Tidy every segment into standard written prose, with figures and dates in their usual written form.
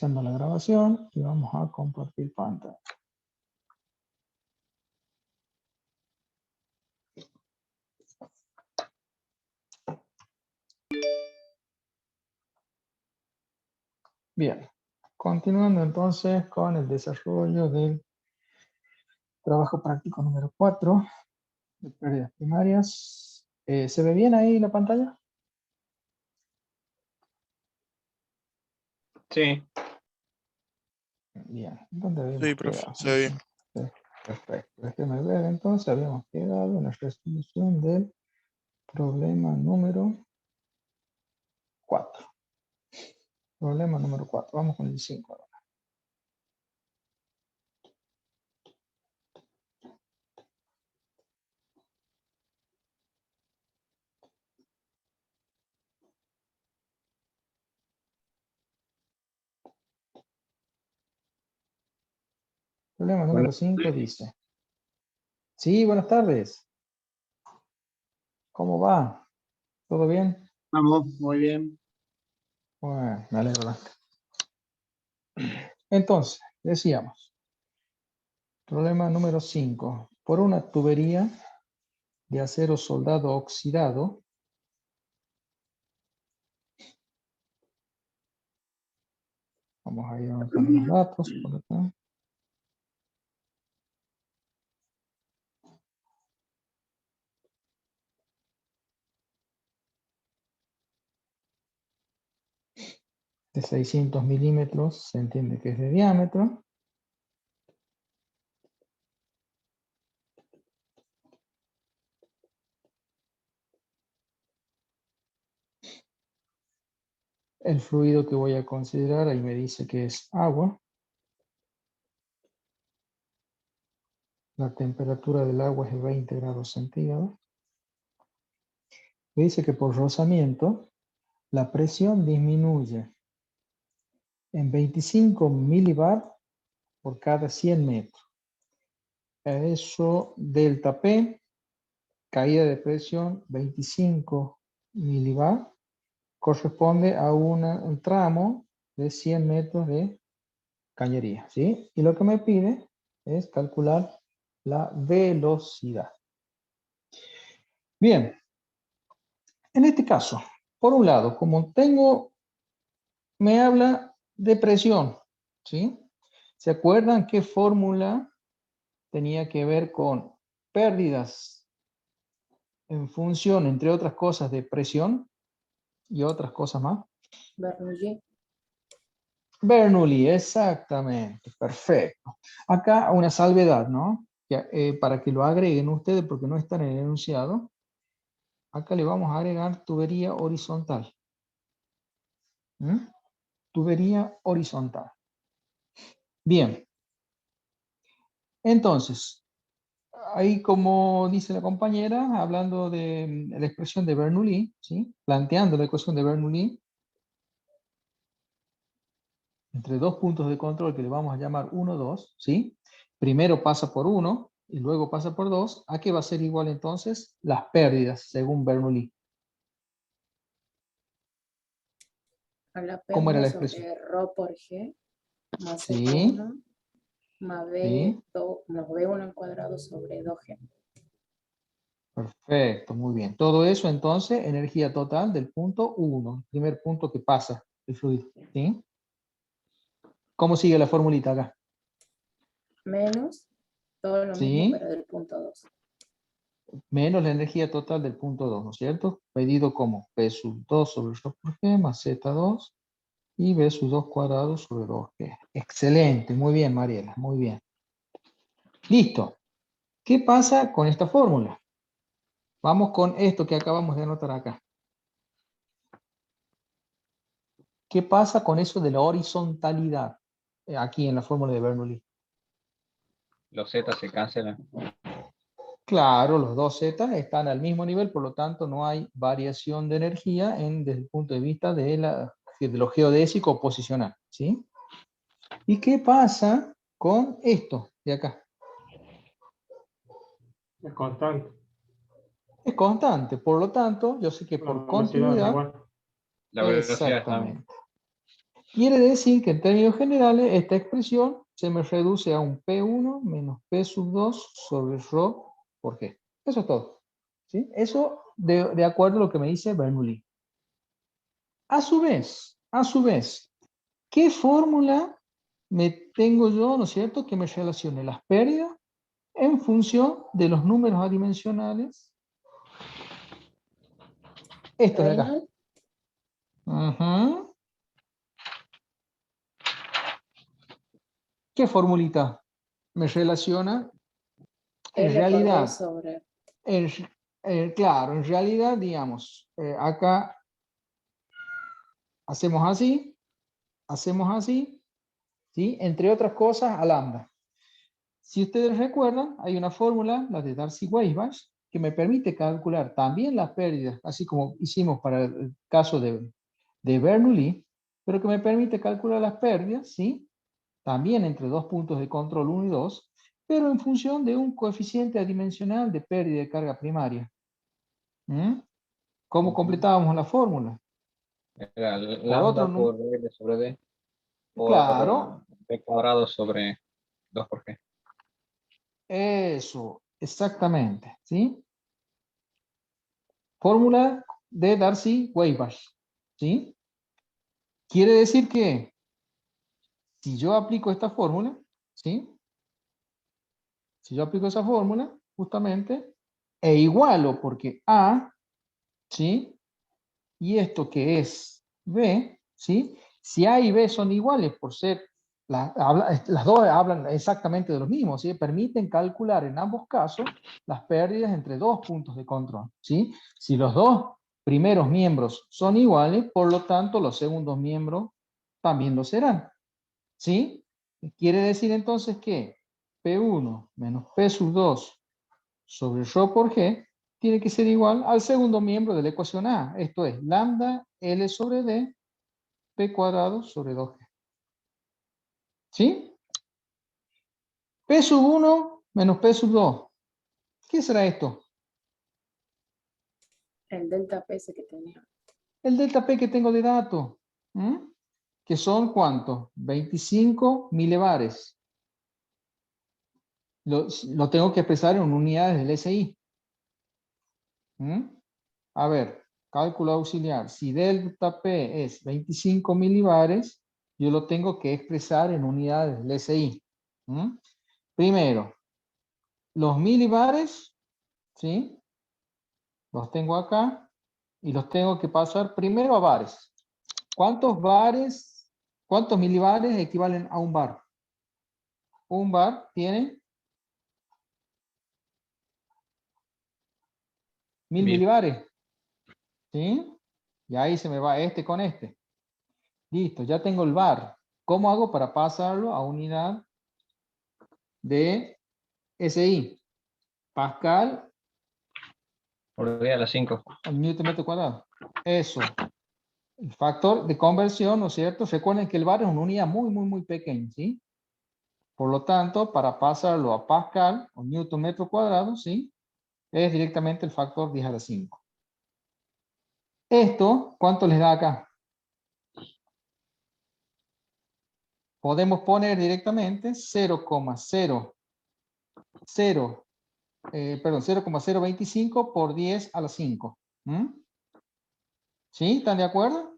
Iniciando la grabación y vamos a compartir pantalla. Bien, continuando entonces con el desarrollo del trabajo práctico número 4 de pérdidas primarias. ¿Se ve bien ahí la pantalla? Sí. Bien, ¿dónde habíamos Sí, profe, quedado? se ve bien. Perfecto, déjeme ver entonces, habíamos quedado en la resolución del problema número 4. Problema número 4, vamos con el 5 ahora. Problema número 5 dice. Sí, buenas tardes. ¿Cómo va? ¿Todo bien? Vamos, muy bien. Bueno, me alegro. Entonces, decíamos, problema número 5. Por una tubería de acero soldado oxidado, vamos a ir anotando los datos por acá. De 600 milímetros, se entiende que es de diámetro. El fluido que voy a considerar, ahí me dice que es agua. La temperatura del agua es de 20 grados centígrados. Me dice que por rozamiento, la presión disminuye en 25 milibar por cada 100 metros. Eso, delta P, caída de presión 25 milibar, corresponde a un tramo de 100 metros de cañería, ¿sí? Y lo que me pide es calcular la velocidad. Bien, en este caso, por un lado, como me habla de presión, ¿sí? ¿Se acuerdan qué fórmula tenía que ver con pérdidas en función, entre otras cosas, de presión y otras cosas más? Bernoulli. Bernoulli, exactamente, perfecto. Acá una salvedad, ¿no? Para que lo agreguen ustedes porque no están en el enunciado. Acá le vamos a agregar tubería horizontal. ¿Mm? Tubería horizontal. Bien. Entonces, ahí como dice la compañera, hablando de la expresión de Bernoulli, ¿sí? Planteando la ecuación de Bernoulli, entre dos puntos de control que le vamos a llamar 1, 2, ¿sí? Primero pasa por 1 y luego pasa por 2. ¿A qué va a ser igual entonces? Las pérdidas, según Bernoulli. A la ¿Cómo era P1 la expresión? sobre ρ por G más Sí, Z1 más sí, B2, más B1 al cuadrado sobre 2G. perfecto, muy bien. Todo eso entonces, energía total del punto 1, el primer punto que pasa el fluido, ¿sí? ¿Cómo sigue la formulita acá? Menos todo lo mismo, Sí, pero del punto 2. menos la energía total del punto 2, ¿no es cierto? Pedido como P sub 2 sobre R por G más Z2 y B sub 2 cuadrado sobre 2G. Excelente, muy bien, Mariela, muy bien. Listo. ¿Qué pasa con esta fórmula? Vamos con esto que acabamos de anotar acá. ¿Qué pasa con eso de la horizontalidad? Aquí en la fórmula de Bernoulli. Los Z se cancelan. Claro, los dos Z están al mismo nivel, por lo tanto no hay variación de energía desde el punto de vista de lo geodésico o posicional, ¿sí? ¿Y qué pasa con esto de acá? Es constante. Es constante, por lo tanto, yo sé que La por velocidad es continuidad, igual. La velocidad está. exactamente. Quiere decir que en términos generales esta expresión se me reduce a un P1 menos P sub 2 sobre ρ por G. Eso es todo. ¿Sí? Eso de acuerdo a lo que me dice Bernoulli. A su vez, ¿qué fórmula me tengo yo, ¿no es cierto?, que me relacione las pérdidas en función de los números adimensionales. Esto de acá. Reynolds, Ujú. ¿Qué formulita me relaciona? En L por D realidad, sobre. claro, en realidad, digamos, acá hacemos así, ¿sí? Entre otras cosas, a lambda. Si ustedes recuerdan, hay una fórmula, la de Darcy-Weisbach, que me permite calcular también las pérdidas, así como hicimos para el caso de Bernoulli, pero que me permite calcular las pérdidas, ¿sí? También entre dos puntos de control 1 y 2, pero en función de un coeficiente adimensional de pérdida de carga primaria. ¿Mm? ¿Cómo completábamos la fórmula? Era Por lambda otro, por L sobre D por claro, P cuadrado sobre 2 por G. eso, exactamente, ¿sí? Fórmula de Darcy-Weisbach, ¿sí? Quiere decir que si yo aplico esta fórmula, ¿sí? Si yo aplico esa fórmula, justamente, e igualo porque A, ¿sí? Y esto que es B, ¿sí? Si A y B son iguales por ser, las dos hablan exactamente de lo mismo, ¿sí? Permiten calcular en ambos casos las pérdidas entre dos puntos de control, ¿sí? Si los dos primeros miembros son iguales, por lo tanto los segundos miembros también lo serán, ¿sí? Quiere decir entonces que P1 menos P sub 2 sobre ρ por G tiene que ser igual al segundo miembro de la ecuación A. Esto es lambda L sobre D, P cuadrado sobre 2G. ¿Sí? P sub 1 menos P sub 2. ¿Qué será esto? El delta PS que tenía. El delta P que tengo de dato. ¿Mm? ¿Que son cuánto? 25 milibares. Lo tengo que expresar en unidades del SI. ¿Mm? A ver, cálculo auxiliar. Si delta P es 25 milibares, yo lo tengo que expresar en unidades del SI. ¿Mm? Primero, los milibares, ¿sí? Los tengo acá y los tengo que pasar primero a bares. Cuántos milibares equivalen a un bar? Un bar tiene 1000 1000. milibares, ¿sí? Y ahí se me va este con este. Listo, ya tengo el bar. ¿Cómo hago para pasarlo a unidad de SI? Pascal Por D a la 5. al newton metro cuadrado. Eso. El factor de conversión, ¿no es cierto? Recuerden que el bar es una unidad muy, muy, muy pequeña, ¿sí? Por lo tanto, para pasarlo a Pascal o newton metro cuadrado, ¿sí? Es directamente el factor 10 a la 5. Esto, ¿cuánto les da acá? Podemos poner directamente 0,025 por 10 a la 5. ¿Mm? ¿Sí? ¿Están de acuerdo?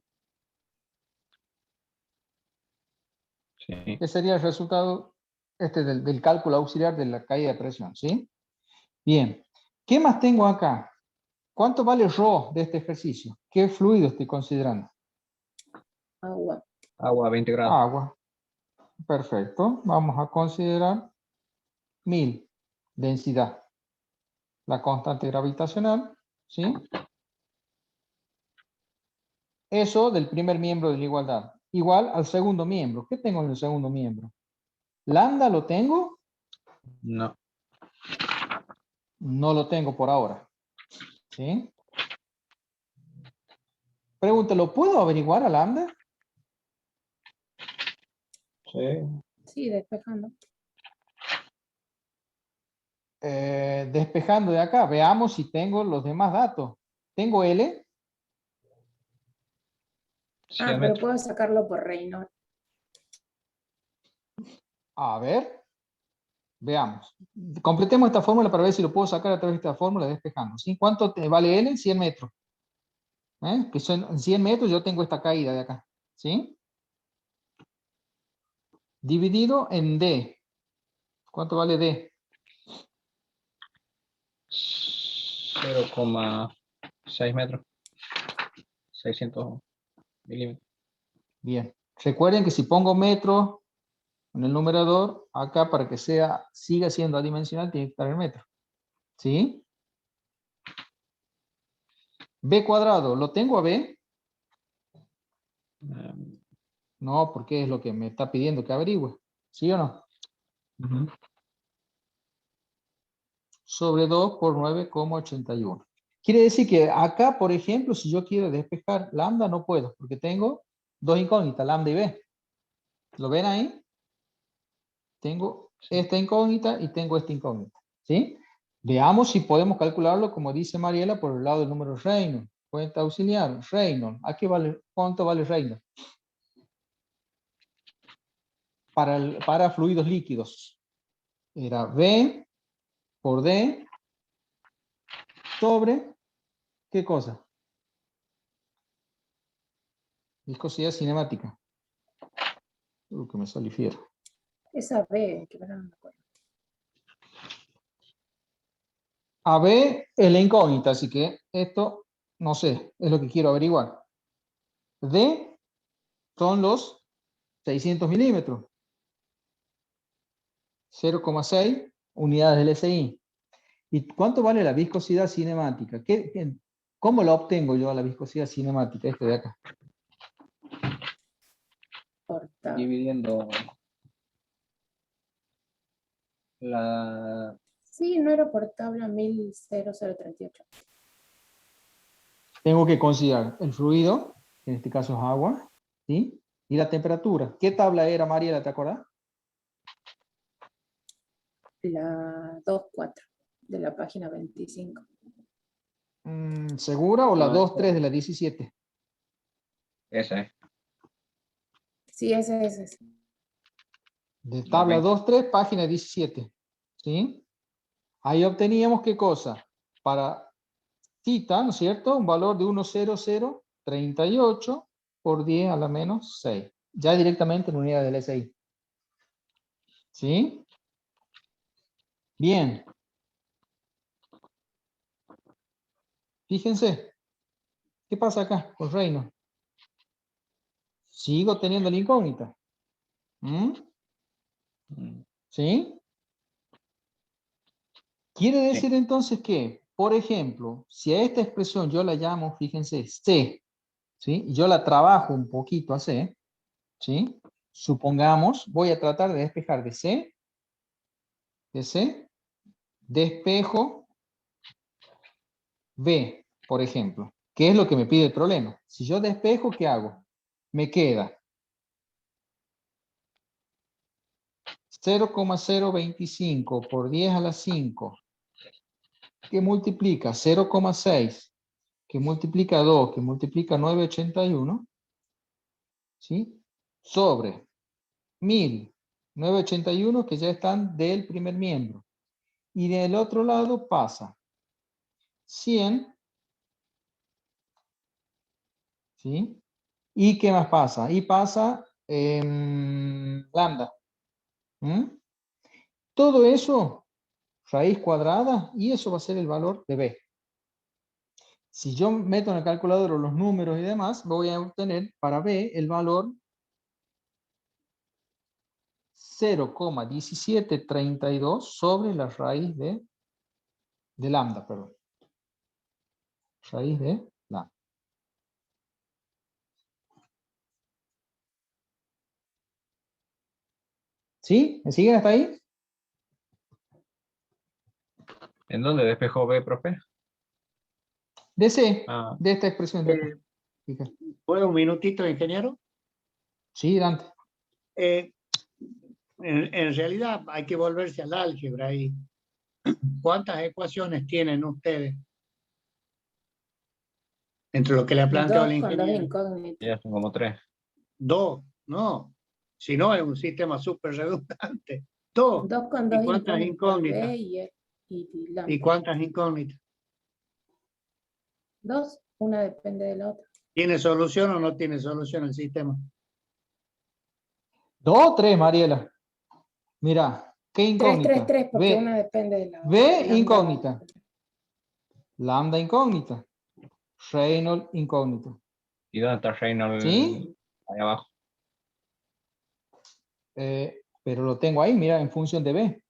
Sí. Ese sería el resultado del cálculo auxiliar de la caída de presión, ¿sí? Bien. ¿Qué más tengo acá? ¿Cuánto vale ρ de este ejercicio? ¿Qué fluido estoy considerando? Agua. Agua a 20 grados. Agua. Perfecto. Vamos a considerar 1000 densidad. La constante gravitacional, ¿sí? Eso del primer miembro de la igualdad. Igual al segundo miembro. ¿Qué tengo en el segundo miembro? Lambda lo tengo. No. No lo tengo por ahora. ¿Sí? Pregunta, ¿lo puedo averiguar a lambda? Sí. Sí, despejando. Despejando de acá, veamos si tengo los demás datos. ¿Tengo L? 100 pero metros. puedo sacarlo por Reynolds. A ver, veamos. Completemos esta fórmula para ver si lo puedo sacar a través de esta fórmula despejando. ¿Sí? ¿Cuánto te vale L? 100 metros. Que son 100 metros, yo tengo esta caída de acá. ¿Sí? Dividido en D. ¿Cuánto vale D? 0,6 metros. 600 milímetros. Bien. Recuerden que si pongo metros en el numerador, acá para que siga siendo adimensional, tiene que estar el metro. ¿Sí? B cuadrado, ¿lo tengo a B? No, porque es lo que me está pidiendo que averigüe. ¿Sí o no? Sobre 2 por 9,81. Quiere decir que acá, por ejemplo, si yo quiero despejar lambda, no puedo, porque tengo dos incógnitas, lambda y B. ¿Lo ven ahí? Tengo esta incógnita y tengo esta incógnita. ¿Sí? Veamos si podemos calcularlo, como dice Mariela, por el lado del número Reynolds. Cuenta auxiliar, Reynolds. ¿Cuánto vale Reynolds? Para fluidos líquidos. Era V por D sobre, ¿qué cosa? Viscosidad cinemática. Que me sale fiero. Esa B, que no me acuerdo. AB es la incógnita, así que esto, no sé, es lo que quiero averiguar. D son los 600 milímetros. 0,6 unidades del SI. ¿Y cuánto vale la viscosidad cinemática? ¿Cómo la obtengo yo a la viscosidad cinemática? Este de acá. Dividiendo la... Sí, no era por tabla 100038. Tengo que considerar el fluido, que en este caso es agua, ¿sí? Y la temperatura. ¿Qué tabla era, Mariela, te acuerdas? La 2.4 de la página 25. ¿Segura o la No, 2.3 de la 17? esa es. Sí, ese es. De tabla 2.3, página 17. ¿Sí? Ahí obteníamos qué cosa. Para cita, ¿no es cierto? Un valor de 1,0038 por 10 a la menos 6. Ya directamente en unidad del SI. ¿Sí? Bien. Fíjense. ¿Qué pasa acá con Reynolds? Sigo teniendo la incógnita. ¿Sí? Quiere decir entonces que, por ejemplo, si a esta expresión yo la llamo, fíjense, C, ¿sí? Y yo la trabajo un poquito a C, ¿sí? Supongamos, voy a tratar de despejar de C, despejo B, por ejemplo. ¿Qué es lo que me pide el problema? Si yo despejo, ¿qué hago? Me queda 0,025 por 10 a la 5, que multiplica 0,6, que multiplica 2, que multiplica 981, ¿sí? Sobre 1000, 981 que ya están del primer miembro. Y del otro lado pasa 100, ¿sí? ¿Y qué más pasa? Y pasa lambda. Todo eso, raíz cuadrada, y eso va a ser el valor de B. Si yo meto en el calculador los números y demás, voy a obtener para B el valor 0,1732 sobre la raíz de lambda, perdón. Raíz de lambda. ¿Sí? ¿Me siguen hasta ahí? ¿En dónde despejó B, profe? De C, Ah, de esta expresión de acá. Fíjate. ¿Puedo un minutito, ingeniero? Sí, Dante. En realidad hay que volverse al álgebra ahí. ¿Cuántas ecuaciones tienen ustedes? Entre lo que le ha planteado el 2 con 2 ingeniero. incógnitas. Ya son como 3. 2, no. Si no, es un sistema súper redundante. 2. 2 con ¿Y 2 cuántas incógnitas? B y lambda. ¿Y cuántas incógnitas? 2, una depende de la otra. ¿Tiene solución o no tiene solución el sistema? 2 o 3, Mariela. Mira, ¿qué 3, incógnita? 3, porque una B, depende de la otra. B Lambda. incógnita. Lambda incógnita. Reynolds incógnita. ¿Y dónde está Reynolds? ¿Sí? Ahí abajo. Pero lo tengo ahí, mira, en función de B.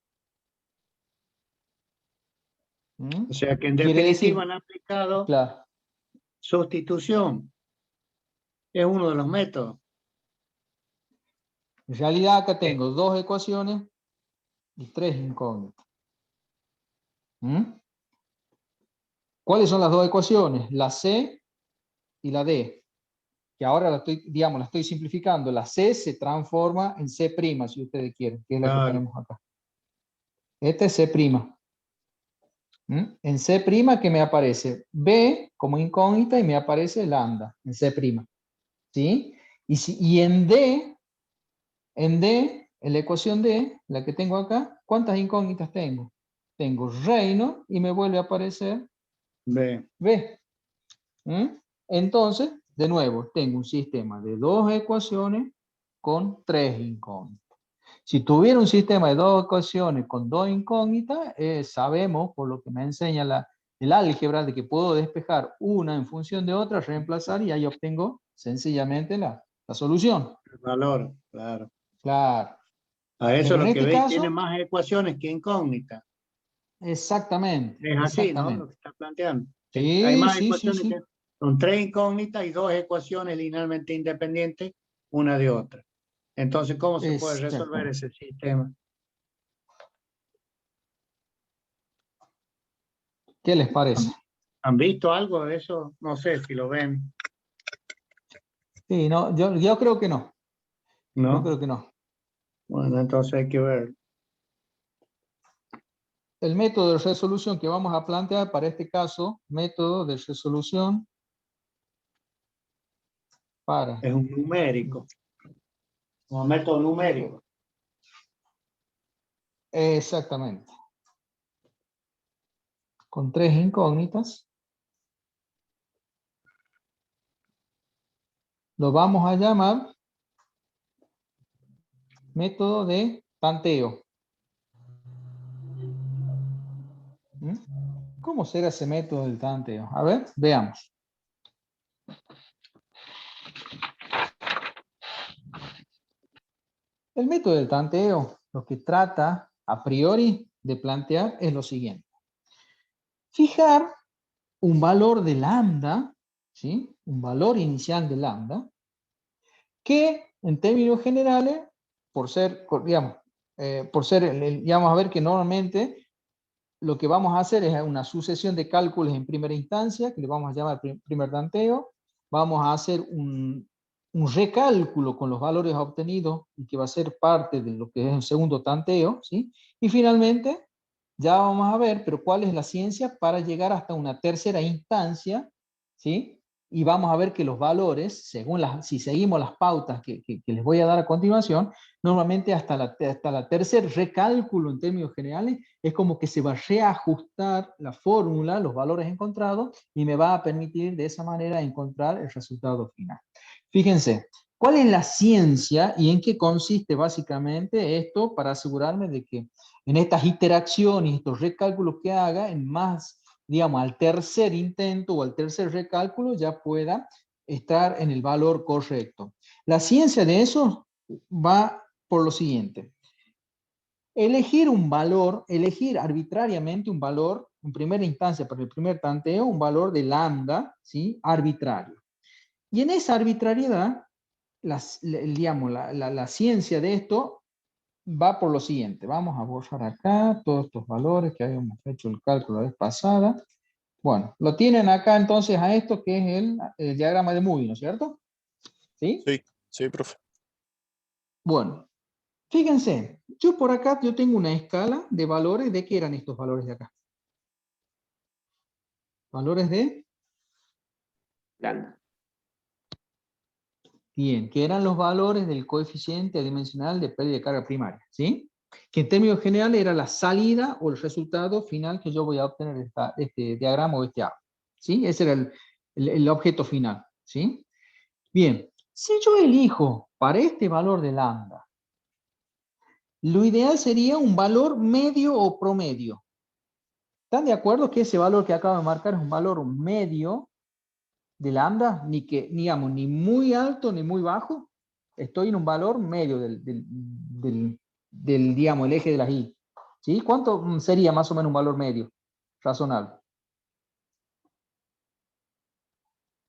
O sea que en Quiere definitiva decir, han aplicado claro, sustitución. Es uno de los métodos. en realidad acá tengo 2 ecuaciones y 3 incógnitas. ¿Cuáles son las 2 ecuaciones? La C y la D. Que ahora la estoy simplificando. La C se transforma en C', si ustedes quieren, que es la que Claro. tenemos acá. Esta es C'. En C', que me aparece B como incógnita y me aparece lambda en C'. ¿Sí? Y en D, en la ecuación D, la que tengo acá, ¿cuántas incógnitas tengo? Tengo Reynolds y me vuelve a aparecer B. B. Entonces, de nuevo, tengo un sistema de 2 ecuaciones con 3 incógnitas. Si tuviera un sistema de 2 ecuaciones con 2 incógnitas, sabemos, por lo que me enseña el álgebra, de que puedo despejar una en función de otra, reemplazar y ahí obtengo sencillamente la solución. El valor, claro. Claro. A eso Pero en lo que este veis caso, tiene más ecuaciones que incógnitas. exactamente. Es así, ¿no? Lo Exactamente. que está planteando. Hay Sí, más sí, sí, ecuaciones sí. que son 3 incógnitas y 2 ecuaciones linealmente independientes una de otra. Entonces, ¿cómo se puede resolver Exactamente. ese sistema? ¿Qué les parece? ¿Han visto algo de eso? No sé si lo ven, Sí, no, yo creo que no. Yo ¿no? creo que no. Bueno, entonces hay que ver. El método de resolución que vamos a plantear para este caso, método de resolución para... Es un numérico. Un método numérico. Exactamente. Con 3 incógnitas. Lo vamos a llamar método de tanteo. ¿Cómo será ese método del tanteo? A ver, veamos. El método del tanteo lo que trata a priori de plantear es lo siguiente. Fijar un valor de lambda, ¿sí? Un valor inicial de lambda, que en términos generales, digamos, vamos a ver que normalmente lo que vamos a hacer es una sucesión de cálculos en primera instancia, que le vamos a llamar primer tanteo. Vamos a hacer un recálculo con los valores obtenidos y que va a ser parte de lo que es el segundo tanteo, ¿sí? Y finalmente, ya vamos a ver, pero cuál es la ciencia para llegar hasta una tercera instancia, ¿sí? Y vamos a ver que los valores, si seguimos las pautas que les voy a dar a continuación, normalmente hasta la tercer recálculo en términos generales, es como que se va a reajustar la fórmula, los valores encontrados, y me va a permitir de esa manera encontrar el resultado final. Fíjense, ¿cuál es la ciencia y en qué consiste básicamente esto para asegurarme de que en estas interacciones, estos recálculos que haga, en más, digamos, al tercer intento o al tercer recálculo ya pueda estar en el valor correcto? La ciencia de eso va por lo siguiente. Elegir arbitrariamente un valor, en primera instancia para el primer tanteo, un valor de lambda, ¿sí? Arbitrario. Y en esa arbitrariedad, la ciencia de esto va por lo siguiente. Vamos a borrar acá todos estos valores que habíamos hecho el cálculo la vez pasada. Bueno, lo tienen acá entonces a esto que es el diagrama de Moody, ¿no es cierto? ¿Sí? Sí, profe. Bueno, fíjense, yo por acá tengo una escala de valores. ¿De qué eran estos valores de acá? Valores de lambda. Bien, que eran los valores del coeficiente adimensional de pérdida de carga primaria, ¿sí? Que en términos generales era la salida o el resultado final que yo voy a obtener de este diagrama o de este árbol, ¿sí? Ese era el objeto final, ¿sí? Bien, si yo elijo para este valor de lambda, lo ideal sería un valor medio o promedio. ¿Están de acuerdo que ese valor que acabo de marcar es un valor medio de lambda? Digamos, ni muy alto ni muy bajo. Estoy en un valor medio digamos, el eje de las y. ¿Sí? ¿Cuánto sería más o menos un valor medio? Razonable.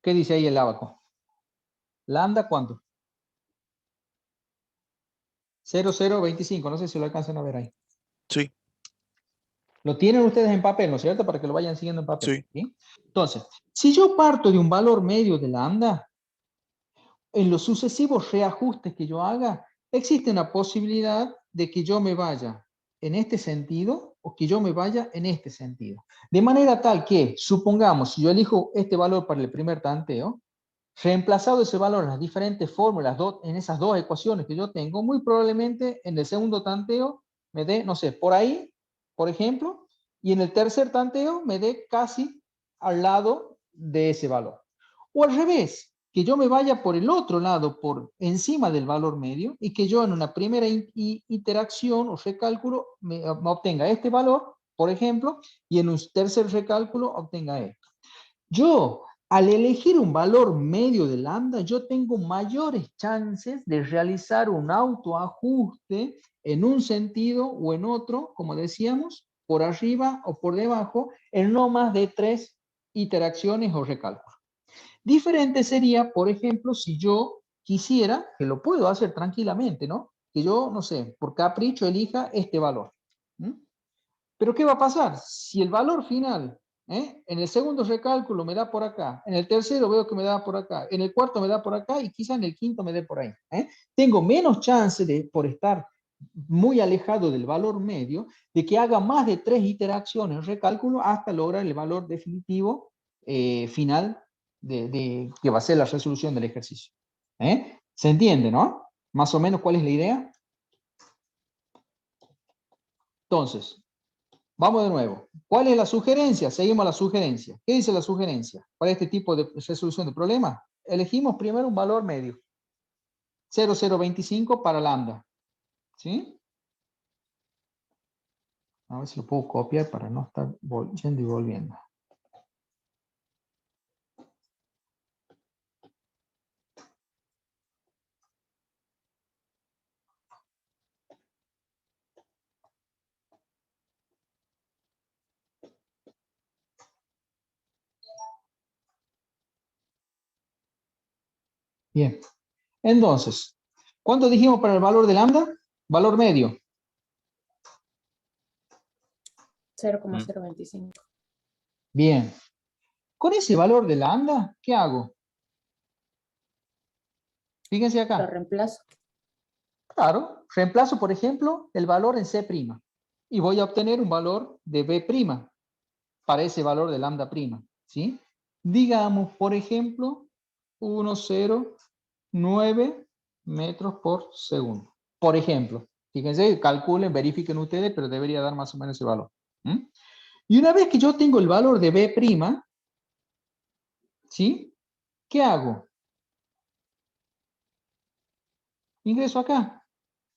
¿Qué dice ahí el abaco? Lambda, ¿cuánto? 0,025. No sé si lo alcanzan a ver ahí. Sí, Lo tienen ustedes en papel, ¿no es cierto? Para que lo vayan siguiendo en papel. sí. ¿Sí? Entonces, si yo parto de un valor medio de lambda, en los sucesivos reajustes que yo haga, existe una posibilidad de que yo me vaya en este sentido o que yo me vaya en este sentido. De manera tal que, supongamos, si yo elijo este valor para el primer tanteo, reemplazado ese valor en las diferentes fórmulas, en esas dos ecuaciones que yo tengo, muy probablemente en el segundo tanteo me dé, no sé, por ahí, por ejemplo, y en el tercer tanteo me dé casi al lado de ese valor. O al revés, que yo me vaya por el otro lado, por encima del valor medio, y que yo en una primera iteración o recálculo me obtenga este valor, por ejemplo, y en un tercer recálculo obtenga esto. Yo, al elegir un valor medio de lambda, yo tengo mayores chances de realizar un autoajuste en un sentido o en otro, como decíamos, por arriba o por debajo, en no más de 3 iteraciones o recálculos. Diferente sería, por ejemplo, si yo quisiera, que lo puedo hacer tranquilamente, ¿no? Que yo, no sé, por capricho elija este valor. ¿Mm? Pero ¿qué va a pasar? Si el valor final, en el segundo recálculo me da por acá, en el tercero veo que me da por acá, en el cuarto me da por acá y quizá en el quinto me dé por ahí. Tengo menos chance de, por estar muy alejado del valor medio, de que haga más de 3 iteraciones en recálculo hasta lograr el valor definitivo final que va a ser la resolución del ejercicio. ¿Se entiende, no? Más o menos cuál es la idea. Entonces, vamos de nuevo. ¿Cuál es la sugerencia? Seguimos la sugerencia. ¿Qué dice la sugerencia? Para este tipo de resolución de problemas, elegimos primero un valor medio. 0,025 para lambda. ¿Sí? A ver si lo puedo copiar para no estar yendo y volviendo. Bien. Entonces, ¿cuánto dijimos para el valor de lambda? Valor medio. 0,025. Bien. Con ese valor de lambda, ¿qué hago? Fíjense Lo acá. reemplazo. Claro, reemplazo, por ejemplo, el valor en C' y voy a obtener un valor de B' para ese valor de lambda prima, ¿sí? Digamos, por ejemplo, 1,09 metros por segundo. Por ejemplo, fíjense, calculen, verifiquen ustedes, pero debería dar más o menos ese valor. Y una vez que yo tengo el valor de B', ¿sí? ¿Qué hago? Ingreso acá,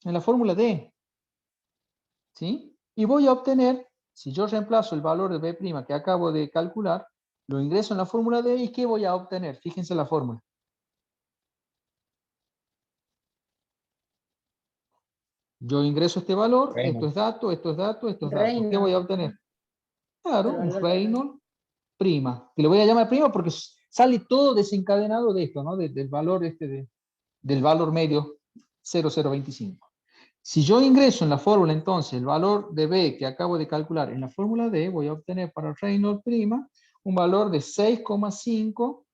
en la fórmula D, ¿sí? Y voy a obtener, si yo reemplazo el valor de B' que acabo de calcular, lo ingreso en la fórmula D y ¿qué voy a obtener? Fíjense la fórmula. Yo ingreso este valor, esto es dato, esto es dato, esto es dato. ¿Qué voy a obtener? Claro, El un valor de Reynolds prima, que le voy a llamar prima porque sale todo desencadenado de esto, ¿no? Del valor del valor medio 0,025. Si yo ingreso en la fórmula entonces el valor de B que acabo de calcular en la fórmula D, voy a obtener para Reynolds prima un valor de 6,5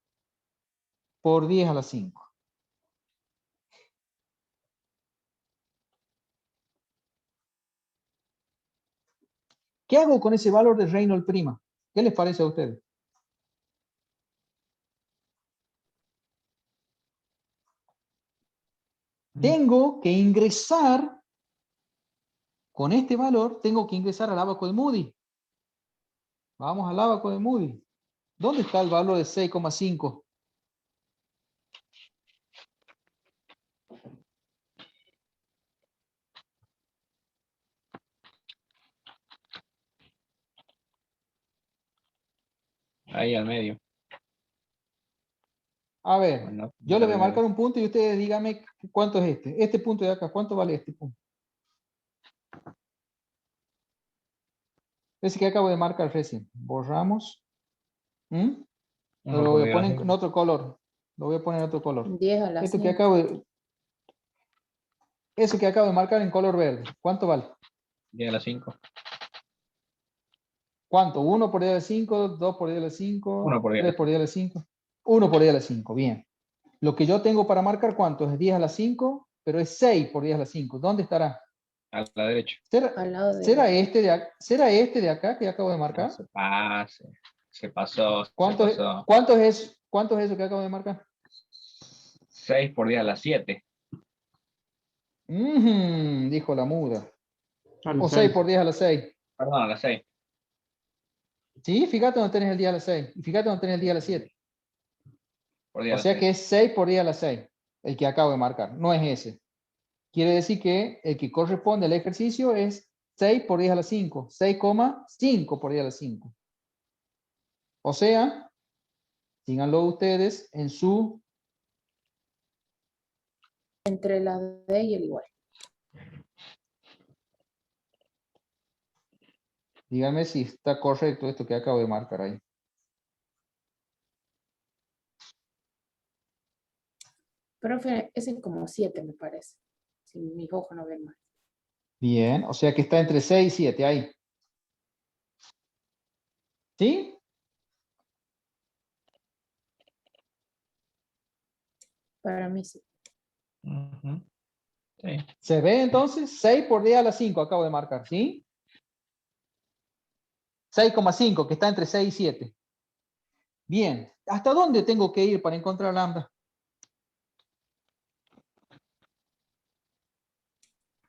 por 10 a la 5. ¿Qué hago con ese valor de Reynolds prima? ¿Qué les parece a ustedes? Tengo que ingresar, con este valor, tengo que ingresar al abaco de Moody. Vamos al abaco de Moody. ¿Dónde está el valor de 6,5? Ahí al medio. A ver, Bueno, yo le voy a dale, marcar un punto y ustedes díganme cuánto es este. Este punto de acá, ¿cuánto vale este punto? Ese que acabo de marcar recién. Borramos. ¿Mm? uno Lo por voy a 10 a la poner 5. en otro color. Lo voy a poner en otro color. 10 a la Esto que 5. acabo de... Ese que acabo de marcar en color verde. ¿Cuánto vale? 10 a la 5. ¿Cuánto? 1 por 10 a la 5, 2 por 10 a la 5, 1 por 10 a 3 la por 5. 10 a la 5. 1 por 10 a la 5, bien. Lo que yo tengo para marcar, ¿cuánto? Es 10 a la 5, pero es 6 por 10 a la 5. ¿Dónde estará? A la derecha. Al lado de... ¿Será este de acá que acabo de No marcar? se pase. Se pasó, se ¿Cuánto es, pasó. cuánto es eso que acabo de marcar? 6 por 10 a la 7. Dijo la muda. Al O 6 seis. por 10 a la 6. Perdón, a la 6. Sí, fíjate donde tenés el día a la 6. Y fíjate donde tenés el día a la 7. Por 10 O a la sea 6. que es 6 por 10 a la 6. El que acabo de marcar. No es ese. Quiere decir que el que corresponde al ejercicio es 6 por 10 a la 5. 6,5 por 10 a la 5. O sea, síganlo ustedes en su... Entre la D y el igual. Díganme si está correcto esto que acabo de marcar ahí. Profe, ese es como 7 me parece. Si mis ojos no ven mal. Bien, o sea que está entre 6 y 7 ahí. ¿Sí? Para mí sí. Ujú. Sí. ¿Se ve entonces? 6 por 10 a la 5 acabo de marcar, ¿sí? 6,5 que está entre 6 y 7. Bien, ¿hasta dónde tengo que ir para encontrar lambda?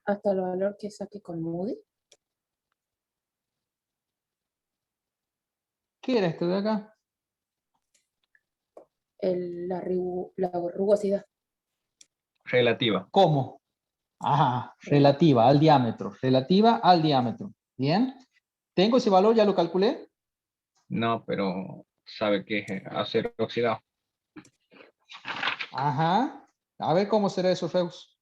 Hasta el valor que saque con Moody. ¿Qué era esto de acá? La rugosidad. Relativa. ¿Cómo? Ajá, relativa al diámetro. Relativa al diámetro. Bien. ¿Tengo ese valor? ¿Ya lo calculé? No, pero sabe que es acero oxidado. Ajá. A ver cómo será eso, Reus.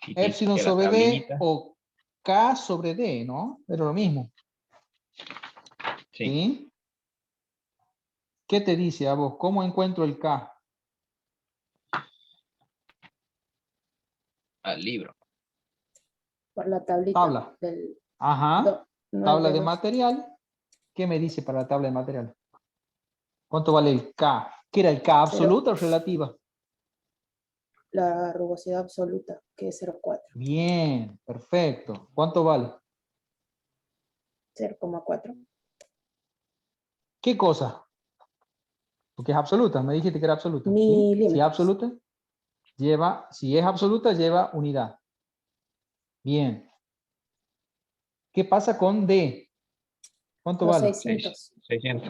Y Epsilon que la sobre D tablita. o K sobre D, ¿no? Pero lo mismo. Sí. ¿Sí? ¿Qué te dice a vos? ¿Cómo encuentro el K? Al libro. Por la tablita Tabla. del Ajá. Tabla de 9,2. material. ¿Qué me dice para la tabla de material? ¿Cuánto vale el K? ¿Qué era el K? Cero. ¿Absoluta o relativa? La rugosidad absoluta, que es 0,4. Bien, perfecto. ¿Cuánto vale? 0,4. ¿Qué cosa? Porque es absoluta. Me dijiste que era absoluta. ¿Sí? Si es Milímetros. absoluta, si es absoluta, lleva unidad. Bien. ¿Qué pasa con D? ¿Cuánto Los vale? 600. 600.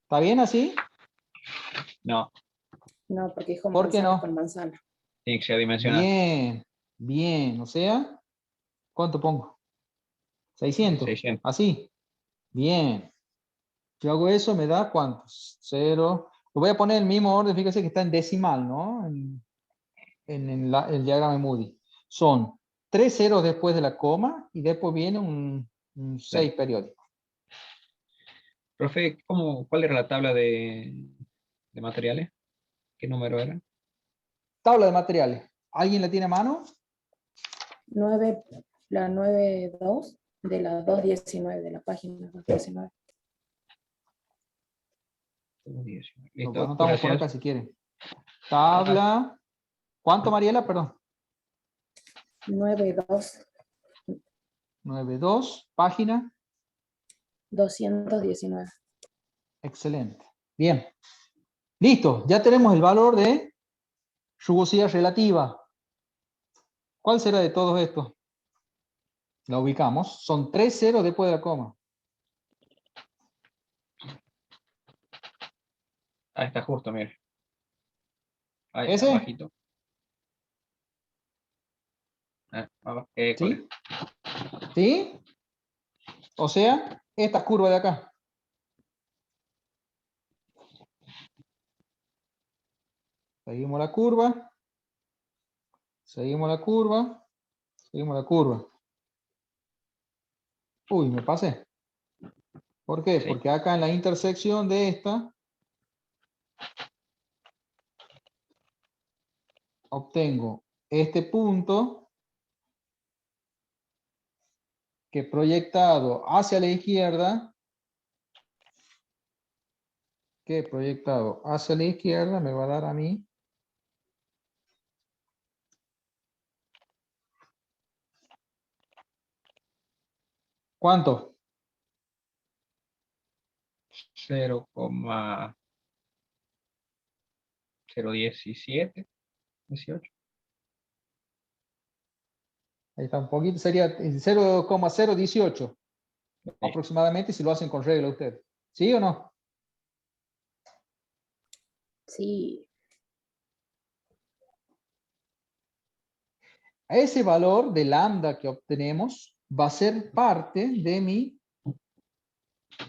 ¿Está bien así? No, No, porque dijo ¿Por qué manzana no? con manzana. tiene que ser dimensional. Bien, bien. O sea, ¿cuánto pongo? 600. 600. Así. Bien. Si hago eso, ¿me da cuántos? 0. Lo voy a poner en el mismo orden, fíjese que está en decimal, ¿no? En el diagrama de Moody. Son 3 ceros después de la coma y después viene un 6 periódico. Profe, ¿cuál era la tabla de materiales? ¿Qué número era? Tabla de materiales. ¿Alguien la tiene a mano? 9, la 9,2 de la 2,19 de la página 2,19. Lo Listo, anotamos por acá gracias. si quieren. Tabla. ¿Cuánto, Mariela? Perdón. 9,2. 9,2. Página. 219. Excelente. Bien. Listo. Ya tenemos el valor de Rugosidad relativa. ¿Cuál será de todos estos? La ubicamos. Son 3 ceros después de la coma. Ahí está justo, mire. Ahí, ¿Ese? abajito. ¿Sí? ¿Sí? O sea, esta curva de acá. Seguimos la curva. Seguimos la curva. Seguimos la curva. Uy, me pasé. ¿Por qué? Sí. Porque acá en la intersección de esta obtengo este punto que proyectado hacia la izquierda, me va a dar a mí ¿cuánto? 0,017, 18. Ahí está un poquito, sería 0,018 Sí. aproximadamente si lo hacen con regla ustedes. ¿Sí o no? Sí, Ese valor de lambda que obtenemos va a ser parte de mi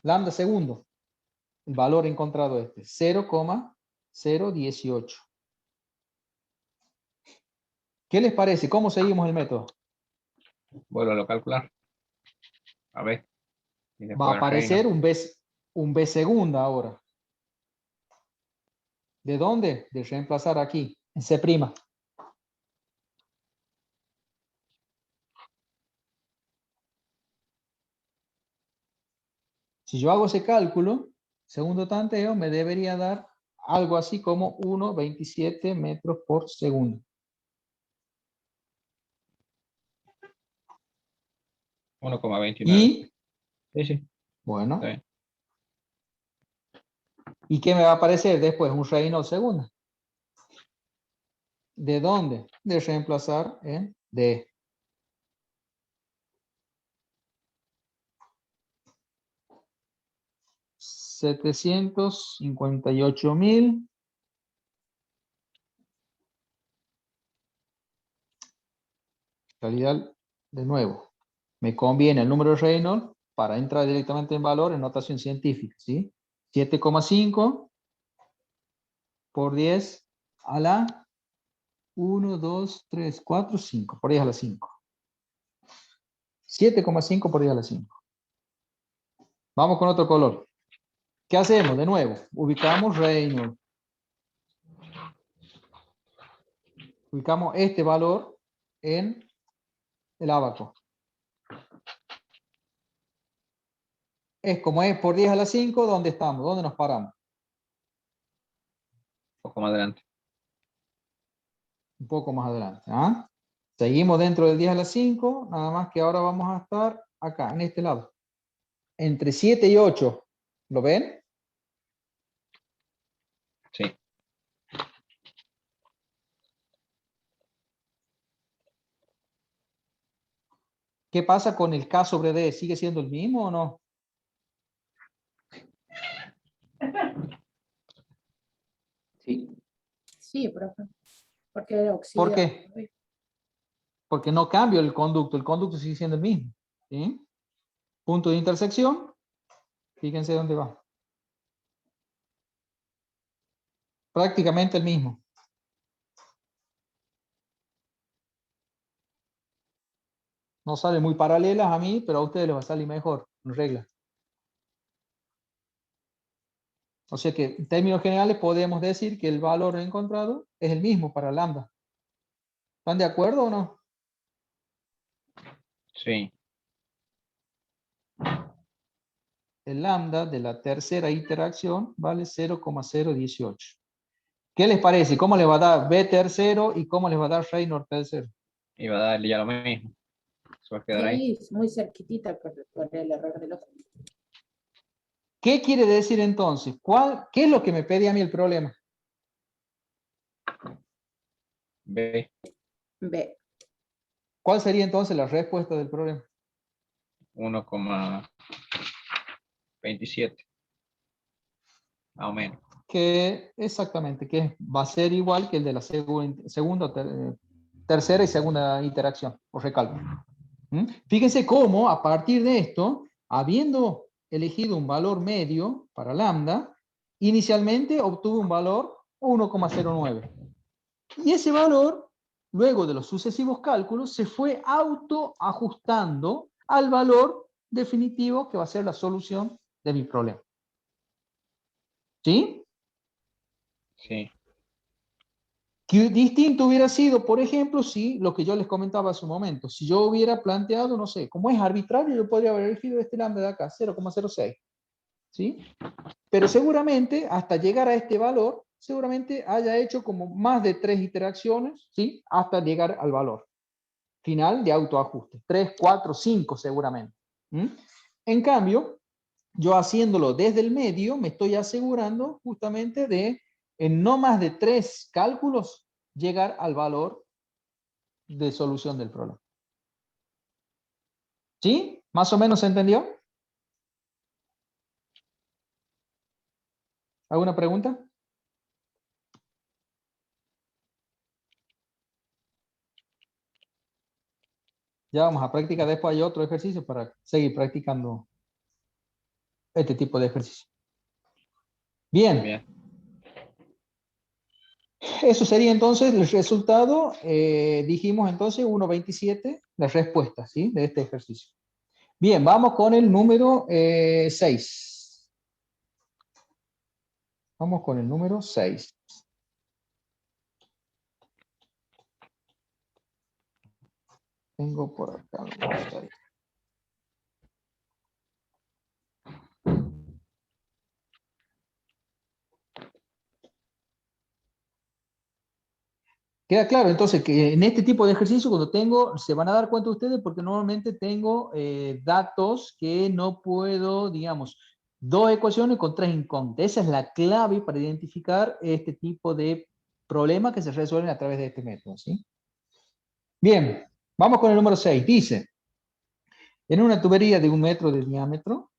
lambda segundo. El valor encontrado este, 0,018. ¿Qué les parece? ¿Cómo seguimos el método? Vuelvo a calcular. A ver. Y Va a después aparecer reino. un B segunda ahora. ¿De dónde? De reemplazar aquí, en C'. Si yo hago ese cálculo, segundo tanteo me debería dar algo así como 1,27 metros por segundo. Y 1,29. Sí, sí. Está Bueno, bien. ¿y qué me va a aparecer después? Un Reynolds segunda. ¿De dónde? De reemplazar en D. $758,000. Calidad, de nuevo, me conviene el número de Reynolds para entrar directamente en valor en notación científica, ¿sí? 7,5 por 10 a la 1, 2, 3, 4, 5, por 10 a la 5. 7,5 por 10 a la 5. Vamos con otro color. ¿Qué hacemos? De nuevo, ubicamos Reynolds. Ubicamos este valor en el abaco. Es como es por 10 a la 5, ¿dónde estamos? ¿Dónde nos paramos? Un poco más adelante. Un poco más adelante. ¿Ah? Seguimos dentro del 10 a la 5, nada más que ahora vamos a estar acá, en este lado. Entre 7 y 8. ¿Lo ven? Sí. ¿Qué pasa con el K sobre D? ¿Sigue siendo el mismo o no? Sí. sí, profe. Porque era ¿Por oxida. qué? Porque no cambio el conducto sigue siendo el mismo. ¿Sí? Punto de intersección, fíjense dónde va. Prácticamente el mismo. No sale muy paralelas a mí, pero a ustedes les va a salir mejor, en regla. O sea que en términos generales podemos decir que el valor encontrado es el mismo para lambda. ¿Están de acuerdo o no? Sí. El lambda de la tercera interacción vale 0,018. ¿Qué les parece? ¿Cómo les va a dar B tercero y cómo les va a dar Reynolds tercero? Iba a darle ya lo mismo. Se va a quedar ahí. Sí, es muy cerquitita por el error del otro. ¿Qué quiere decir entonces? ¿Qué es lo que me pedía a mí el problema? B. B. ¿Cuál sería entonces la respuesta del problema? 1,27. Más o menos. Que exactamente, que va a ser igual que el de la segunda, tercera y segunda interacción o recálculo. Fíjense cómo a partir de esto, habiendo elegido un valor medio para lambda, inicialmente obtuve un valor 1,09. Y ese valor, luego de los sucesivos cálculos, se fue autoajustando al valor definitivo que va a ser la solución de mi problema. ¿Sí? Sí. Que distinto hubiera sido, por ejemplo, si lo que yo les comentaba hace un momento, si yo hubiera planteado, no sé, como es arbitrario, yo podría haber elegido este lambda de acá, 0,06. ¿Sí? Pero seguramente, hasta llegar a este valor, seguramente haya hecho como más de 3 interacciones, ¿sí? Hasta llegar al valor final de autoajuste. 3, 4, 5 seguramente. En cambio, yo haciéndolo desde el medio, me estoy asegurando justamente de, en no más de 3 cálculos, llegar al valor de solución del problema. ¿Sí? ¿Más o menos se entendió? ¿Alguna pregunta? Ya vamos a practicar, después hay otro ejercicio para seguir practicando este tipo de ejercicio. Bien. Bien. Eso sería entonces el resultado. Dijimos entonces 1,27 la respuesta, ¿sí? De este ejercicio. Bien, vamos con el número 6. Vamos con el número 6. Tengo por acá. Vamos a ver. Queda claro entonces que en este tipo de ejercicio cuando tengo, se van a dar cuenta ustedes porque normalmente tengo datos que no puedo, digamos, 2 ecuaciones con 3 incógnitas. Esa es la clave para identificar este tipo de problemas que se resuelven a través de este método, ¿sí? Bien, vamos con el número 6. Dice, en una tubería de 1 metro de diámetro,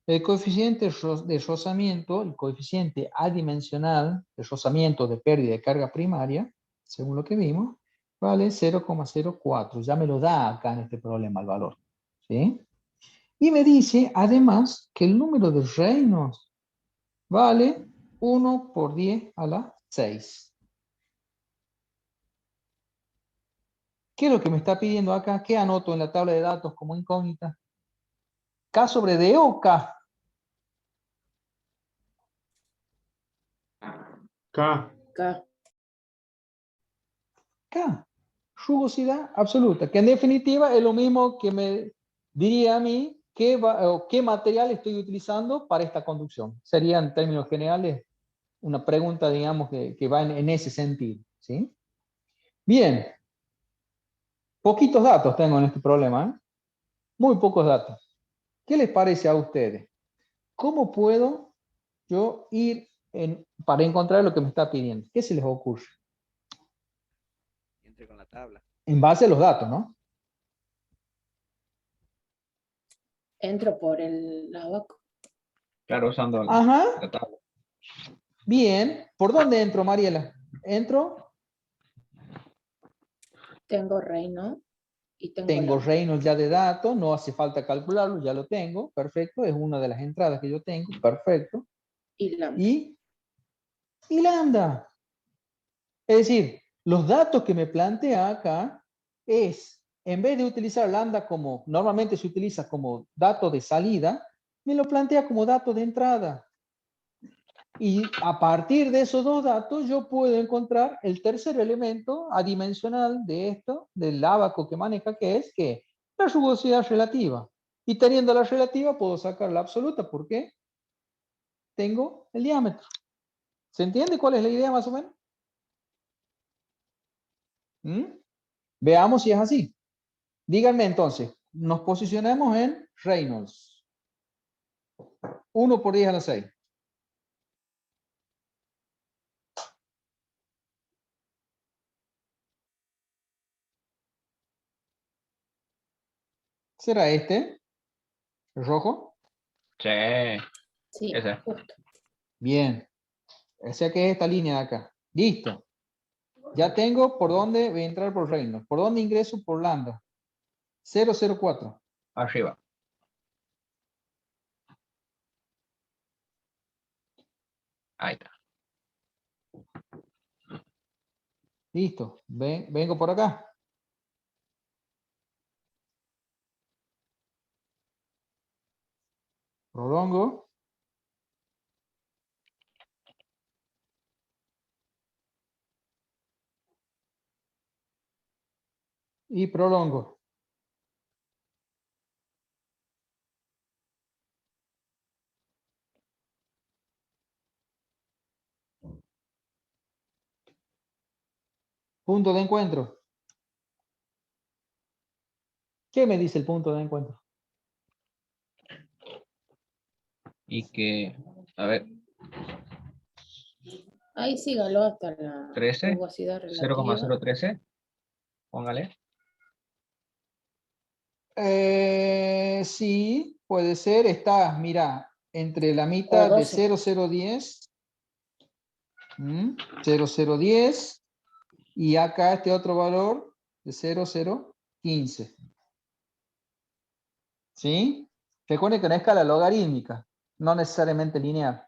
el coeficiente de rozamiento, el coeficiente adimensional de rozamiento de pérdida de carga primaria, según lo que vimos, vale 0,04. Ya me lo da acá en este problema el valor. ¿Sí? Y me dice, además, que el número de Reynolds vale 1 por 10 a la 6. ¿Qué es lo que me está pidiendo acá? ¿Qué anoto en la tabla de datos como incógnita? ¿K sobre D o K? K. K. K. Rugosidad absoluta, que en definitiva es lo mismo que me diría a mí qué material estoy utilizando para esta conducción. Sería en términos generales una pregunta, digamos, que va en ese sentido. ¿Sí? Bien. Poquitos datos tengo en este problema, ¿eh? Muy pocos datos. ¿Qué les parece a ustedes? ¿Cómo puedo yo ir para encontrar lo que me está pidiendo? ¿Qué se les ocurre? Entre con la tabla. En base a los datos, ¿no? Entro por el abaco. Claro, usando Ajá. la tabla. Bien. ¿Por dónde entro, Mariela? Entro. Tengo reino y tengo Tengo lambda. Reynolds ya de datos, no hace falta calcularlo, ya lo tengo, perfecto, es una de las entradas que yo tengo, perfecto. Y lambda. Y lambda. Es decir, los datos que me plantea acá es, en vez de utilizar lambda como normalmente se utiliza como dato de salida, me lo plantea como dato de entrada. Y a partir de esos 2 datos yo puedo encontrar el tercer elemento adimensional de esto, del ábaco que maneja, que es que la rugosidad relativa. Y teniendo la relativa puedo sacar la absoluta. ¿Por qué? Tengo el diámetro. ¿Se entiende cuál es la idea más o menos? Veamos si es así. Díganme entonces, nos posicionamos en Reynolds. 1 por 10 a la 6. ¿Será este? ¿El rojo? Sí, Sí, ese. justo. Bien. O sea que es esta línea de acá. Listo. Ya tengo por dónde voy a entrar por reino. ¿Por dónde ingreso? Por lambda. 004. Arriba. Ahí está. Listo. Vengo por acá. Prolongo. Y prolongo. Punto de encuentro. ¿Qué me dice el punto de encuentro? Y que, a ver, Ahí sígalo hasta la 13, rugosidad relativa. 0,013. Póngale. Sí, puede ser. Está, mira, entre la mitad O de 12. 0010. 0010. Y acá este otro valor de 0015. ¿Sí? Recuerden que una escala logarítmica, no necesariamente lineal.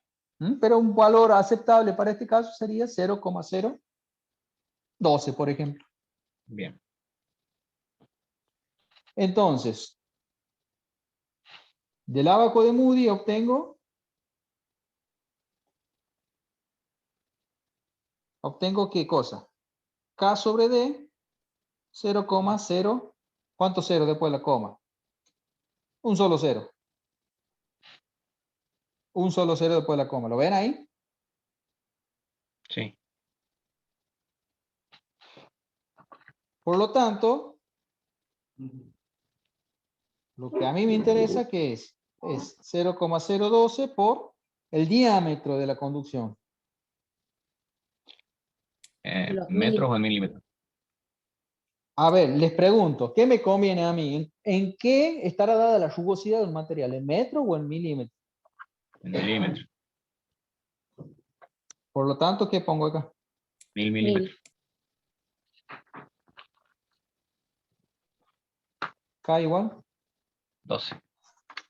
Pero un valor aceptable para este caso sería 0,012, por ejemplo. Bien. Entonces, del ábaco de Moody obtengo ¿qué cosa? K sobre D, 0,0. ¿Cuántos ceros después de la coma? Un solo cero. Un solo cero después de la coma. ¿Lo ven ahí? Sí. Por lo tanto, lo que a mí me interesa que es 0,012 por el diámetro de la conducción. Los ¿Metros mil. o en milímetros? A ver, les pregunto, ¿qué me conviene a mí? ¿En qué estará dada la rugosidad del material? ¿En metro o en milímetro? En milímetros. Por lo tanto, ¿qué pongo acá? 1000 milímetros. K igual 12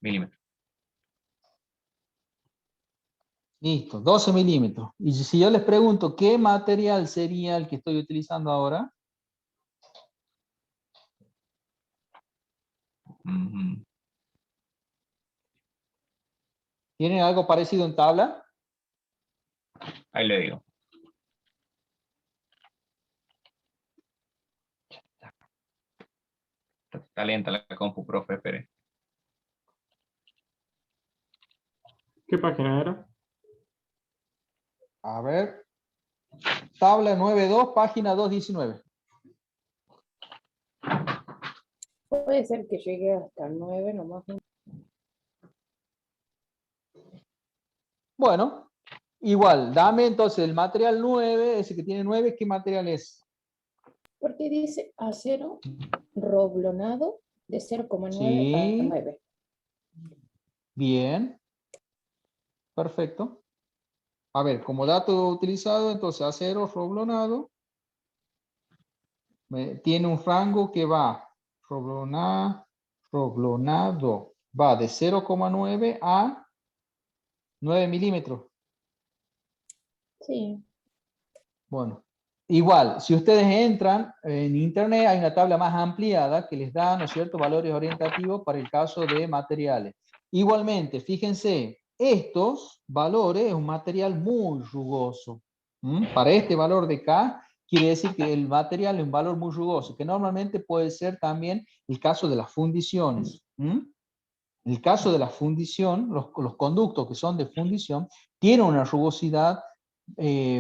milímetros. Listo, 12 milímetros. Y si yo les pregunto qué material sería el que estoy utilizando ahora, Ujú. ¿tienen algo parecido en tabla? Ahí le digo. Está lenta la compu, profe, espere. ¿Qué página era? A ver, tabla 9.2, página 219. Puede ser que llegue hasta el 9 nomás. Bueno, igual, dame entonces el material 9, ese que tiene 9, ¿qué material es? Porque dice acero roblonado de 0,9 a Sí, 9. bien, perfecto. A ver, como dato utilizado, entonces acero roblonado tiene un rango que va, roblonado, va de 0,9 a 9 milímetros. Sí. Bueno, igual, si ustedes entran en internet, hay una tabla más ampliada que les da, ¿no es cierto?, valores orientativos para el caso de materiales. Igualmente, fíjense, estos valores es un material muy rugoso. Para este valor de K, quiere decir que el material es un valor muy rugoso, que normalmente puede ser también el caso de las fundiciones. En el caso de la fundición, los conductos que son de fundición tienen una rugosidad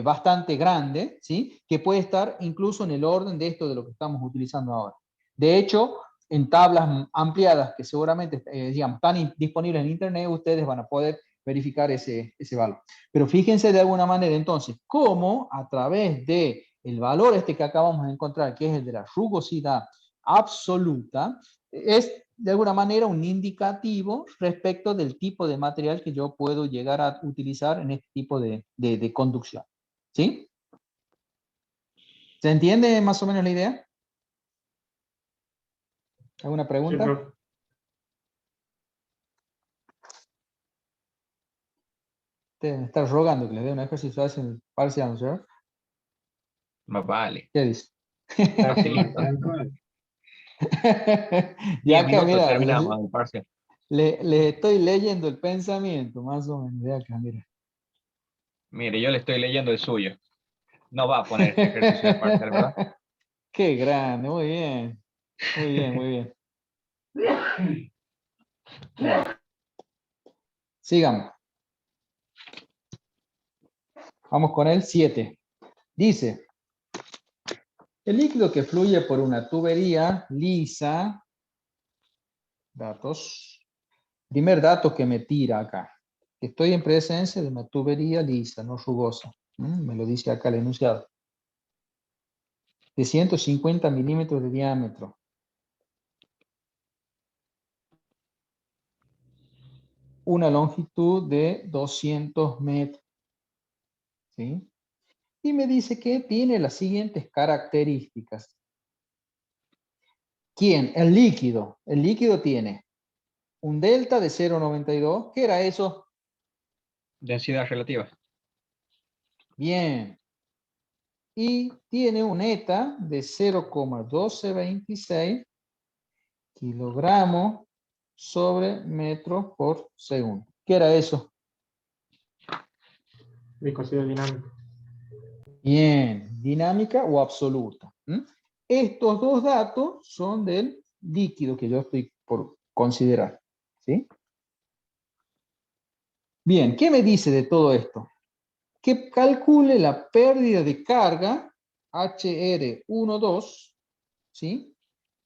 bastante grande, ¿sí? Que puede estar incluso en el orden de esto de lo que estamos utilizando ahora. De hecho, en tablas ampliadas que seguramente digamos, están disponibles en internet, ustedes van a poder verificar ese valor. Pero fíjense de alguna manera entonces cómo a través de el valor este que acabamos de encontrar, que es el de la rugosidad absoluta, es de alguna manera un indicativo respecto del tipo de material que yo puedo llegar a utilizar en este tipo de conducción. ¿Sí? ¿Se entiende más o menos la idea? ¿Alguna Sí, pregunta? profe. Ustedes me están rogando que les dé un ejercicio de el parcial, ¿no es cierto? Más vale. ¿Qué dice? Facilito. Tal cual. Ya 10 acá, minutos mira, terminamos el parcial. le estoy leyendo el pensamiento, más o menos, de acá, mira. Mire, yo le estoy leyendo el suyo. No va a poner este ejercicio de parcial, ¿verdad? Qué grande, muy bien. Muy bien, muy bien. Sigamos. Vamos con el 7. Dice, el líquido que fluye por una tubería lisa, datos, primer dato que me tira acá, estoy en presencia de una tubería lisa, no rugosa. Me lo dice acá el enunciado. De 150 milímetros de diámetro. Una longitud de 200 metros. ¿Sí? Y me dice que tiene las siguientes características. ¿Quién? El líquido. El líquido tiene un delta de 0,92. ¿Qué era eso? Densidad relativa. Bien. Y tiene un eta de 0,1226 kilogramos sobre metros por segundo. ¿Qué era eso? Viscosidad dinámica. Bien, dinámica o absoluta. Estos dos datos son del líquido que yo estoy por considerar. ¿Sí? Bien, ¿qué me dice de todo esto? Que calcule la pérdida de carga HR12, ¿sí?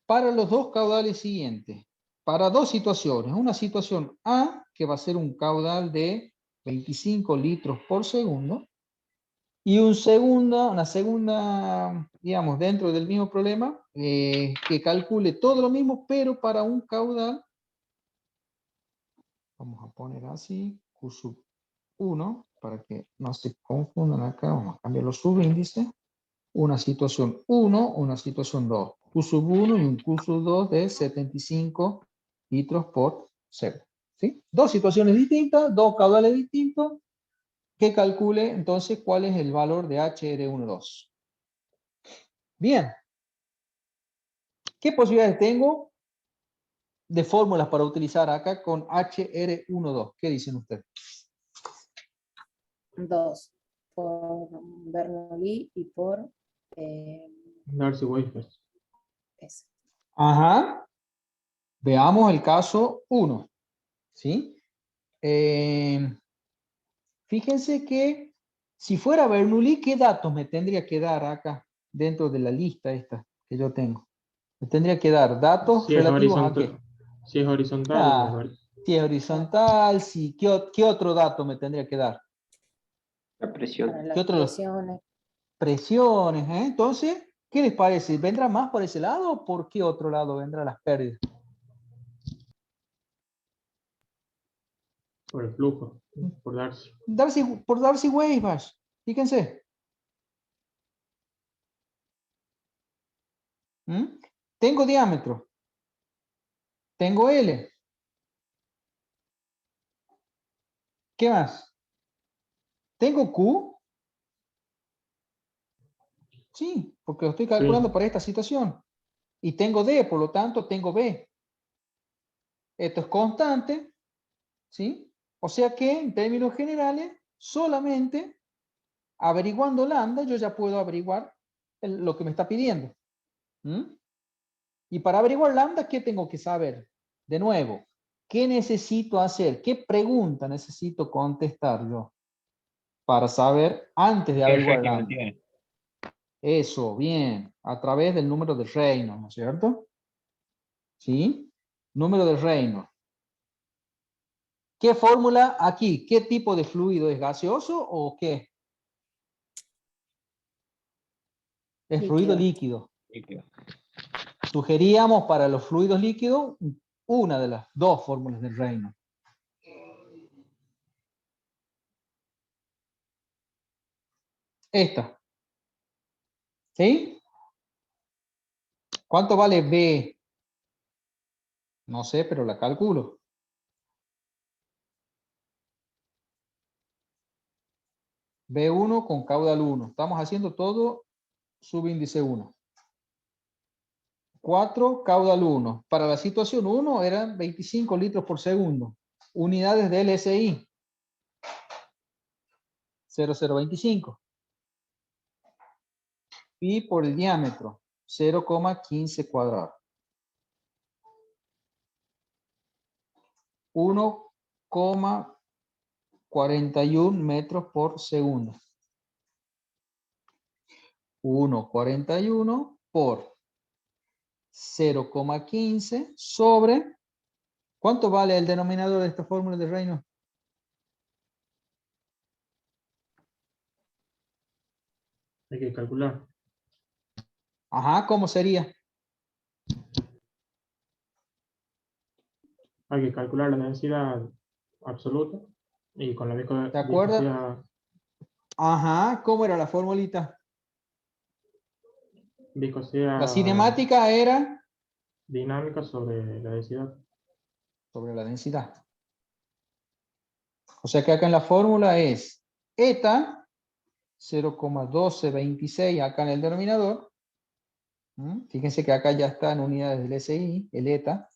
Para los dos caudales siguientes. Para dos situaciones. Una situación A, que va a ser un caudal de 25 litros por segundo. Y una segunda, digamos, dentro del mismo problema, que calcule todo lo mismo, pero para un caudal, vamos a poner así, Q sub 1, para que no se confundan acá, vamos a cambiar los subíndices, una situación 1, una situación 2, Q sub 1 y un Q sub 2 de 75 litros por segundo. ¿Sí? Dos situaciones distintas, dos caudales distintos, que calcule entonces cuál es el valor de HR12. Bien. ¿Qué posibilidades tengo de fórmulas para utilizar acá con HR12? ¿Qué dicen ustedes? 2 por Bernoulli y por Darcy-Weisbach. S. Ajá. Veamos el caso 1. ¿Sí? Fíjense que si fuera Bernoulli, ¿qué datos me tendría que dar acá dentro de la lista esta que yo tengo? Me tendría que dar datos Si es relativos a qué. horizontal, si es horizontal, Ah, si es horizontal, si, ¿qué otro dato me tendría que dar? La presión. Para ¿Qué las otro? presiones, Presiones, ¿eh? Entonces, ¿qué les parece? ¿Vendrá más por ese lado o por qué otro lado vendrán las pérdidas? por el flujo, por Darcy. Por Darcy-Weisbach, fíjense. Tengo diámetro, tengo L. ¿Qué más? ¿Tengo Q? Sí, porque lo estoy calculando Sí, para esta situación. Y tengo D, por lo tanto tengo B. Esto es constante, ¿sí? O sea que, en términos generales, solamente averiguando lambda, yo ya puedo averiguar lo que me está pidiendo. Y para averiguar lambda, ¿qué tengo que saber? De nuevo, ¿qué necesito hacer? ¿Qué pregunta necesito contestar yo? Para saber antes de ¿Qué averiguar régimen lambda. tiene? Eso, bien, a través del número de Reynolds, ¿no es cierto? ¿sí? Número de Reynolds. ¿Qué fórmula aquí? ¿Qué tipo de fluido? ¿Es gaseoso o qué? Es fluido líquido. Líquido. Sugeríamos para los fluidos líquidos una de las dos fórmulas del Reynolds. Esta. ¿Sí? ¿Cuánto vale B? No sé, pero la calculo. B1 con caudal 1. Estamos haciendo todo subíndice 1. 4, caudal 1. Para la situación 1 eran 25 litros por segundo. Unidades de LSI. 0,025. Pi por el diámetro. 0,15 cuadrado. 1,41 metros por segundo. 1,41 por 0,15 sobre... ¿Cuánto vale el denominador de esta fórmula de Reynolds? Hay que calcular. Ajá, ¿cómo sería? Hay que calcular la densidad absoluta y con la ¿Te acuerdas? viscosidad, Ajá, ¿cómo era la formulita? La viscosidad cinemática era dinámica sobre la densidad. sobre la densidad. O sea que acá en la fórmula es eta 0,1226 acá en el denominador. Fíjense que acá ya está en unidades del SI, el eta.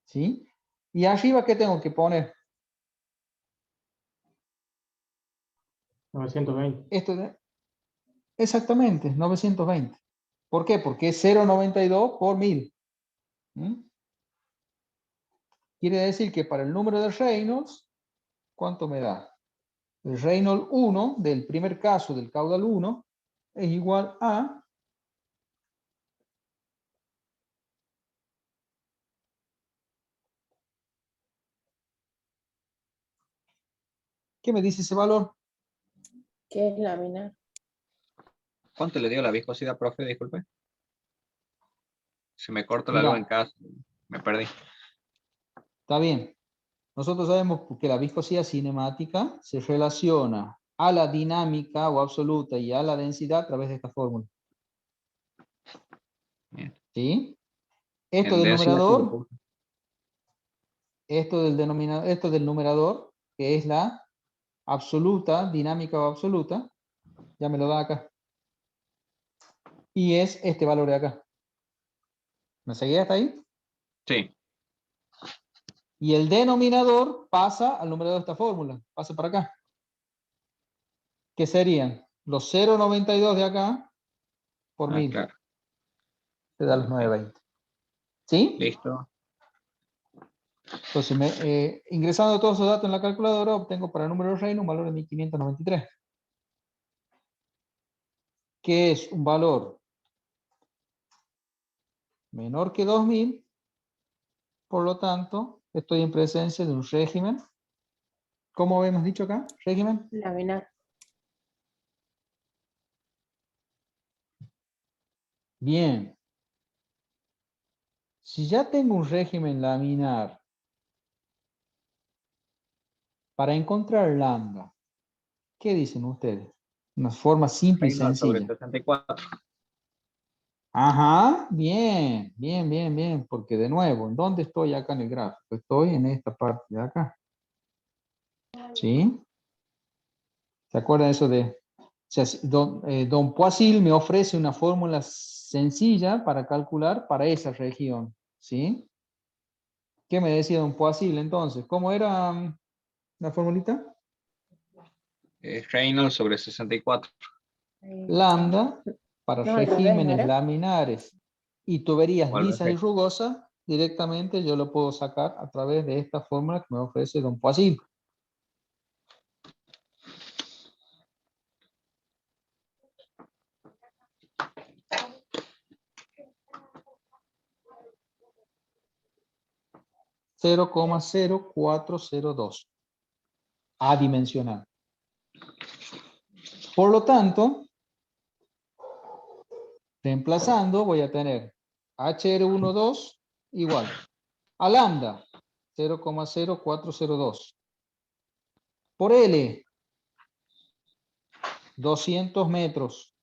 ¿Sí? Y arriba, ¿qué tengo que poner? 920. Esto exactamente, 920. ¿Por qué? Porque es 0,92 por 1000. Quiere decir que para el número de Reynolds, ¿cuánto me da? El Reynolds 1 del primer caso del caudal 1 es igual a... ¿Qué me dice ese valor? ¿Qué es laminar? ¿Cuánto le dio la viscosidad, profe? Disculpe. Se me corta la luz en Mira, casa. Me perdí. está bien. Nosotros sabemos que la viscosidad cinemática se relaciona a la dinámica o absoluta y a la densidad a través de esta fórmula. Bien. ¿Sí? Esto En del densidad, ¿cómo lo numerador, puse? esto del numerador, que es la absoluta, dinámica o absoluta, ya me lo da acá. Y es este valor de acá. ¿Me seguía hasta ahí? Sí. Y el denominador pasa al numerador de esta fórmula, pasa para acá. ¿Qué serían? Los 0,92 de acá por 1000. Claro. Te da los Ok. 920. ¿Sí? Listo. Entonces, ingresando todos esos datos en la calculadora, obtengo para el número de Reynolds un valor de 1593. Que es un valor menor que 2000. Por lo tanto, estoy en presencia de un régimen. ¿Cómo habíamos dicho acá? Régimen. Laminar. Bien. Si ya tengo un régimen laminar, para encontrar lambda, ¿qué dicen ustedes? Una forma simple y Reynolds sobre sencilla. 64. Ajá, bien, bien, bien, bien, porque de nuevo, ¿en dónde estoy acá en el gráfico? Estoy en esta parte de acá. ¿Sí? ¿Se acuerdan eso de... O sea, don Poiseuille me ofrece una fórmula sencilla para calcular para esa región. ¿Sí? ¿Qué me decía don Poiseuille entonces? ¿Cómo era la formulita? Reynolds sobre 64. Lambda para No, al revés, ¿no regímenes era? laminares y tuberías O al lisas y revés. rugosas, directamente yo lo puedo sacar a través de esta fórmula que me ofrece don Poiseuille. 0,0402. Adimensional. Por lo tanto, reemplazando voy a tener HR12 igual a lambda 0,0402 por L 200 metros.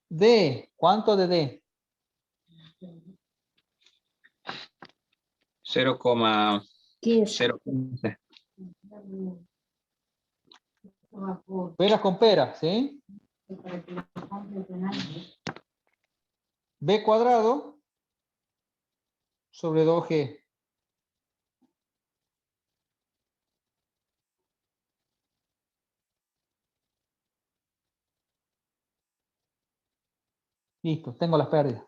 D, ¿cuánto de D? 15. 0,015. Peras con peras, ¿sí? B cuadrado sobre 2G. Listo, tengo las pérdidas.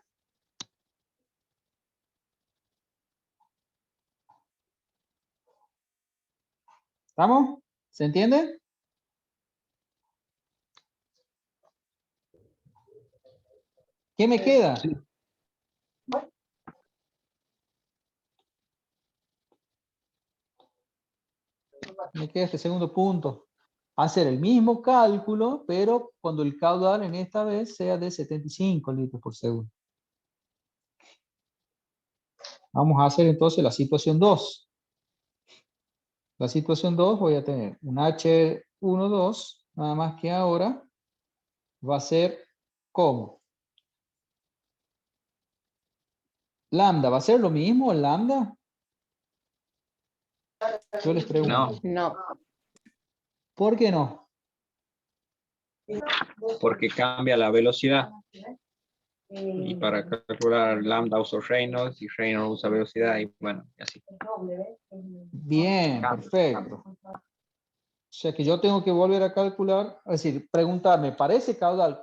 ¿Estamos? ¿Se entiende? ¿Qué me queda? Me queda este segundo punto. Hacer el mismo cálculo, pero cuando el caudal en esta vez sea de 75 litros por segundo. Vamos a hacer entonces la situación 2. La situación 2 voy a tener un H12, nada más que ahora va a ser ¿cómo? Lambda, ¿va a ser lo mismo el lambda? Yo les pregunto. No, No. ¿Por qué no? porque cambia la velocidad. Y para calcular lambda uso Reynolds y Reynolds usa velocidad y bueno, y así. Bien, perfecto. O sea que yo tengo que volver a calcular, es decir, preguntarme, para ese caudal,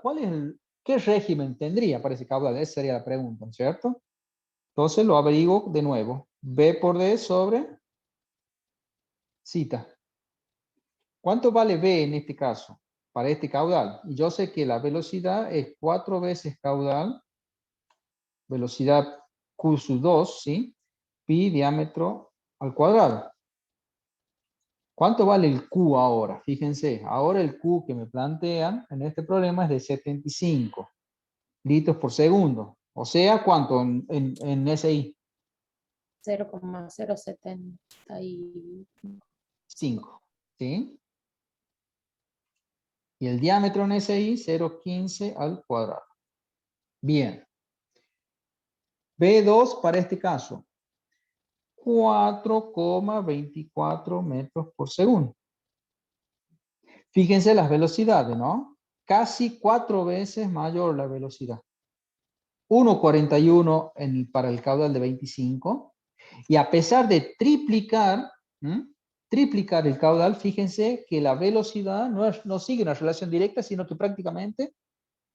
¿qué régimen tendría para ese caudal? Esa sería la pregunta, ¿cierto? Entonces lo averiguo de nuevo. B por D sobre zeta. ¿Cuánto vale B en este caso? Para este caudal. Y yo sé que la velocidad es 4 veces caudal, velocidad Q sub 2, ¿sí? Pi diámetro al cuadrado. ¿Cuánto vale el Q ahora? Fíjense, ahora el Q que me plantean en este problema es de 75 litros por segundo. O sea, ¿cuánto en SI? 0,075. ¿Sí? Y el diámetro en SI, 0,15 al cuadrado. Bien. B2 para este caso, 4,24 metros por segundo. Fíjense las velocidades, ¿no? Casi 4 veces mayor la velocidad. 1,41 para el caudal de 25. Y a pesar de triplicar, triplicar el caudal, fíjense que la velocidad no sigue una relación directa, sino que prácticamente,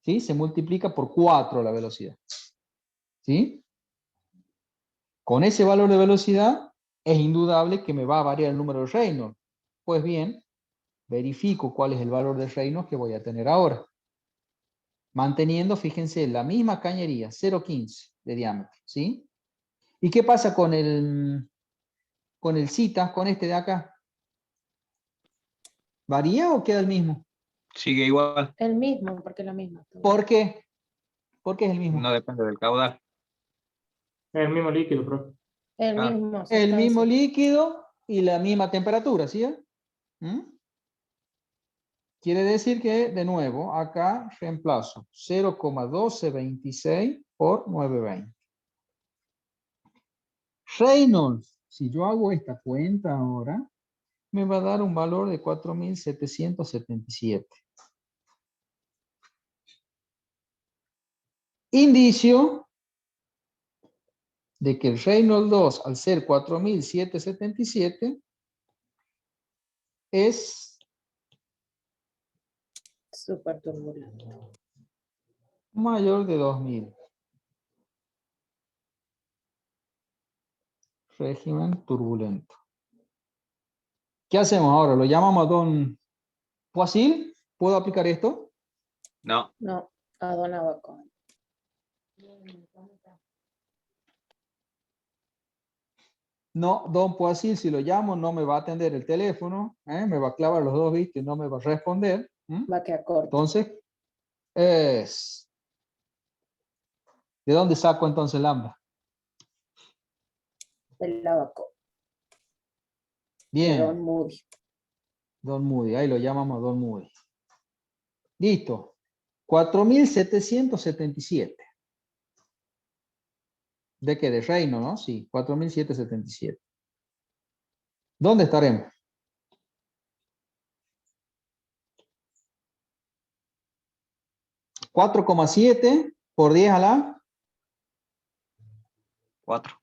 ¿sí?, se multiplica por 4 la velocidad. ¿Sí? Con ese valor de velocidad, es indudable que me va a variar el número de Reynolds. Pues bien, verifico cuál es el valor de Reynolds que voy a tener ahora. Manteniendo, fíjense, la misma cañería, 0,15 de diámetro, ¿sí? ¿Y qué pasa con el zeta, con este de acá? ¿Varía o queda el mismo? Sigue igual, El mismo, porque es la misma. ¿Por qué? ¿Por qué es el mismo? no depende del caudal. Es el mismo líquido, profe. El Ah, mismo. El mismo sustancia. líquido y la misma temperatura, ¿sí? Quiere decir que, de nuevo, acá reemplazo 0,1226 por 920. Reynolds, si yo hago esta cuenta ahora, me va a dar un valor de 4.777. Indicio de que el Reynolds 2, al ser 4.777, es Súper turbulento. mayor de 2.000. Régimen turbulento. ¿Qué hacemos ahora? ¿Lo llamamos a Don Poisson? ¿Puedo aplicar esto? no, No, adonaba con. No, don Poasil, si lo llamo, no me va a atender el teléfono, me va a clavar los dos vistos y no me va a responder. Va a quedar corto. Entonces, es... ¿De dónde saco entonces lambda? El lavacó. De Bien, Don Moody. Don Moody, ahí lo llamamos Don Moody. Listo. 4.777. ¿De qué? De reino, ¿no? Sí, 4.777. ¿Dónde estaremos? ¿4,7 por 10 a la? 4.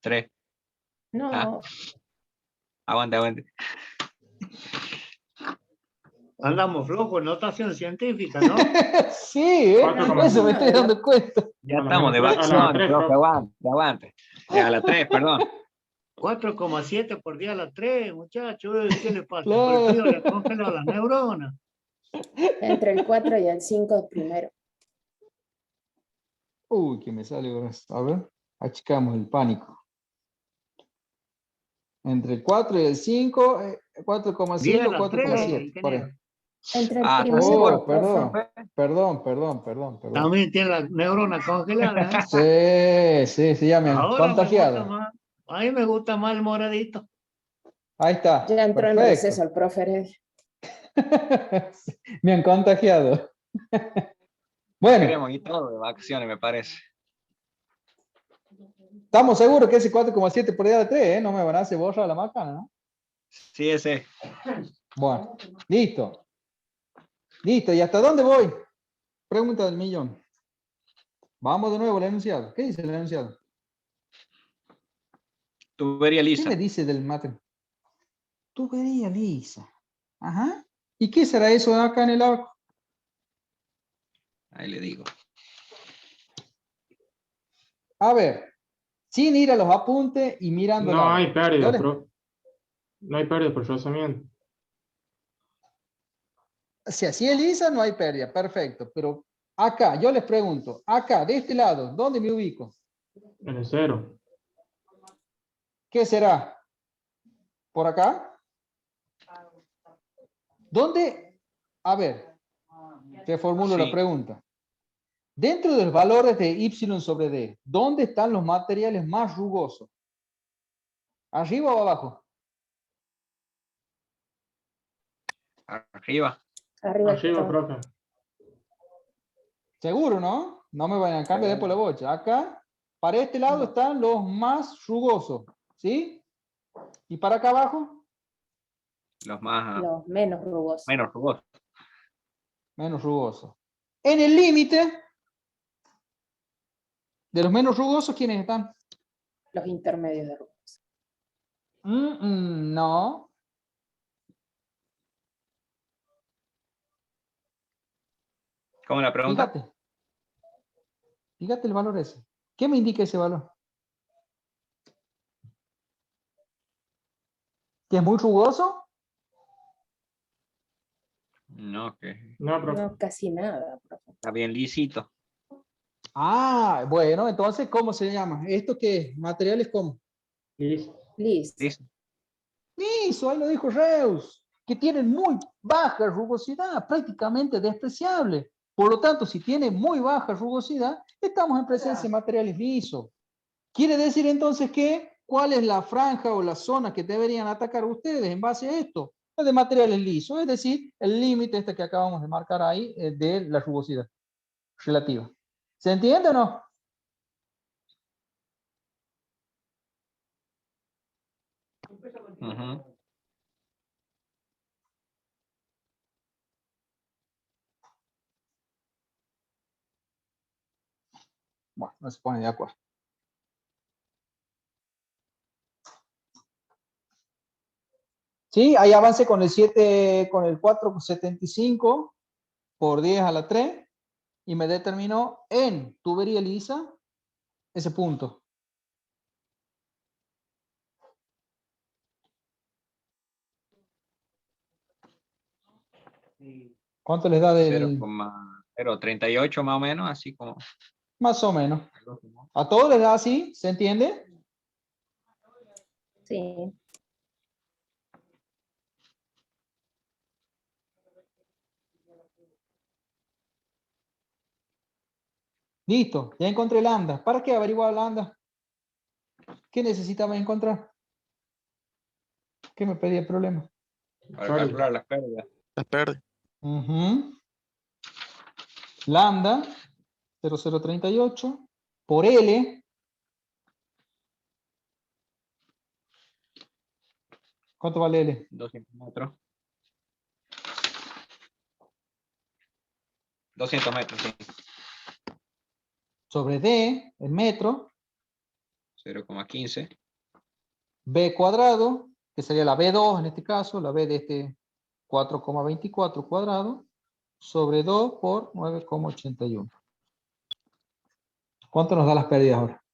3. No, Ah. Aguante. Andamos flojos en notación científica, ¿no? Sí, eso me estoy dando cuenta. Ya A la estamos de menos tres, a la vacaciones, tres, profe, profe. aguante. A la 3, perdón. 4,7 por día a la 3, muchachos. ¿Qué le pasa? Claro. Por el frío le congelado las neuronas. entre el 4 y el 5 primero. Uy, que me sale ahora. A ver, achicamos el pánico. Entre el 4 y el 5, 4,5, Día a la 4,7. 3, Por ahí. ingeniero. Entre el Ah, primero, Oh, profe. perdón. También tiene las neuronas congeladas. Sí, ya me han Ahora me gusta contagiado. más. A mí me gusta más el moradito. Ahí está, Ya entró en receso perfecto. el profe Heredia. Me han contagiado. Bueno. Bueno, Queremos ir todos de vacaciones, me parece. estamos seguros que ese 4,7 por día de 3, no me van a hacer borrar la macana, ¿no? Sí, ese. Bueno, listo. Listo, ¿y hasta dónde voy? Pregunta del millón. Vamos de nuevo al enunciado. ¿Qué dice el enunciado? Tubería ¿Qué lisa. me dice del mate? Tubería lisa. Ajá. ¿Y qué será eso de acá en el arco? Ahí le digo. A ver, sin ir a los apuntes y mirando No la hay hoja. pérdida, Yo profe. No hay pérdida por rozamiento. Si así es lisa, no hay pérdida. Perfecto. Pero acá, yo les pregunto, acá, de este lado, ¿dónde me ubico? En el 0. ¿Qué será? ¿Por acá? ¿Dónde? A ver, te formulo la Sí. pregunta. Dentro de los valores de Y sobre D, ¿dónde están los materiales más rugosos? ¿Arriba o abajo? Arriba. Arriba Arriba, todo. profe. Seguro, ¿no? No me vayan a cambiar después la bocha. Acá, para este lado están los más rugosos, ¿sí? ¿Y para acá abajo? Los más Los menos rugosos. menos rugosos. Menos rugosos. En el límite de los menos rugosos, ¿quiénes están? Los intermedios de rugosos. No. ¿Cómo la pregunta? Fíjate el valor ese. ¿Qué me indica ese valor? ¿Que es muy rugoso? No, que No, profe. No, casi nada, profe. está bien lisito. Ah, bueno, entonces, ¿cómo se llama? ¿Esto qué es? ¿Materiales cómo? Listo. Listo. Listo. Liso, ahí lo dijo Reus, que tienen muy baja rugosidad, prácticamente despreciable. Por lo tanto, si tiene muy baja rugosidad, estamos en presencia de materiales lisos. Quiere decir entonces que, ¿cuál es la franja o la zona que deberían atacar ustedes en base a esto? La de materiales lisos, es decir, el límite este que acabamos de marcar ahí de la rugosidad relativa. ¿Se entiende o no? Ujú. Bueno, no se pone de acuerdo. Sí, ahí avance con el 7, con el 4,75 por 10 a la 3 y me determinó en tubería lisa ese punto. ¿Cuánto les da del 0,038 más o menos, así como Más o menos. ¿A todos les da así? ¿Se entiende? Sí. Listo, ya encontré lambda. ¿Para qué averiguar lambda? ¿Qué necesitaba encontrar? ¿Qué me pedía el problema? Para calcular las pérdidas. Las pérdidas. Ujú. Lambda 0,038 por L. ¿Cuánto vale L? 200 metros. 200 metros, sí. Sobre D, el metro, 0,15. B cuadrado, que sería la B2 en este caso, la B de este 4,24 cuadrado, sobre 2 por 9,81. ¿Cuánto nos da las pérdidas ahora?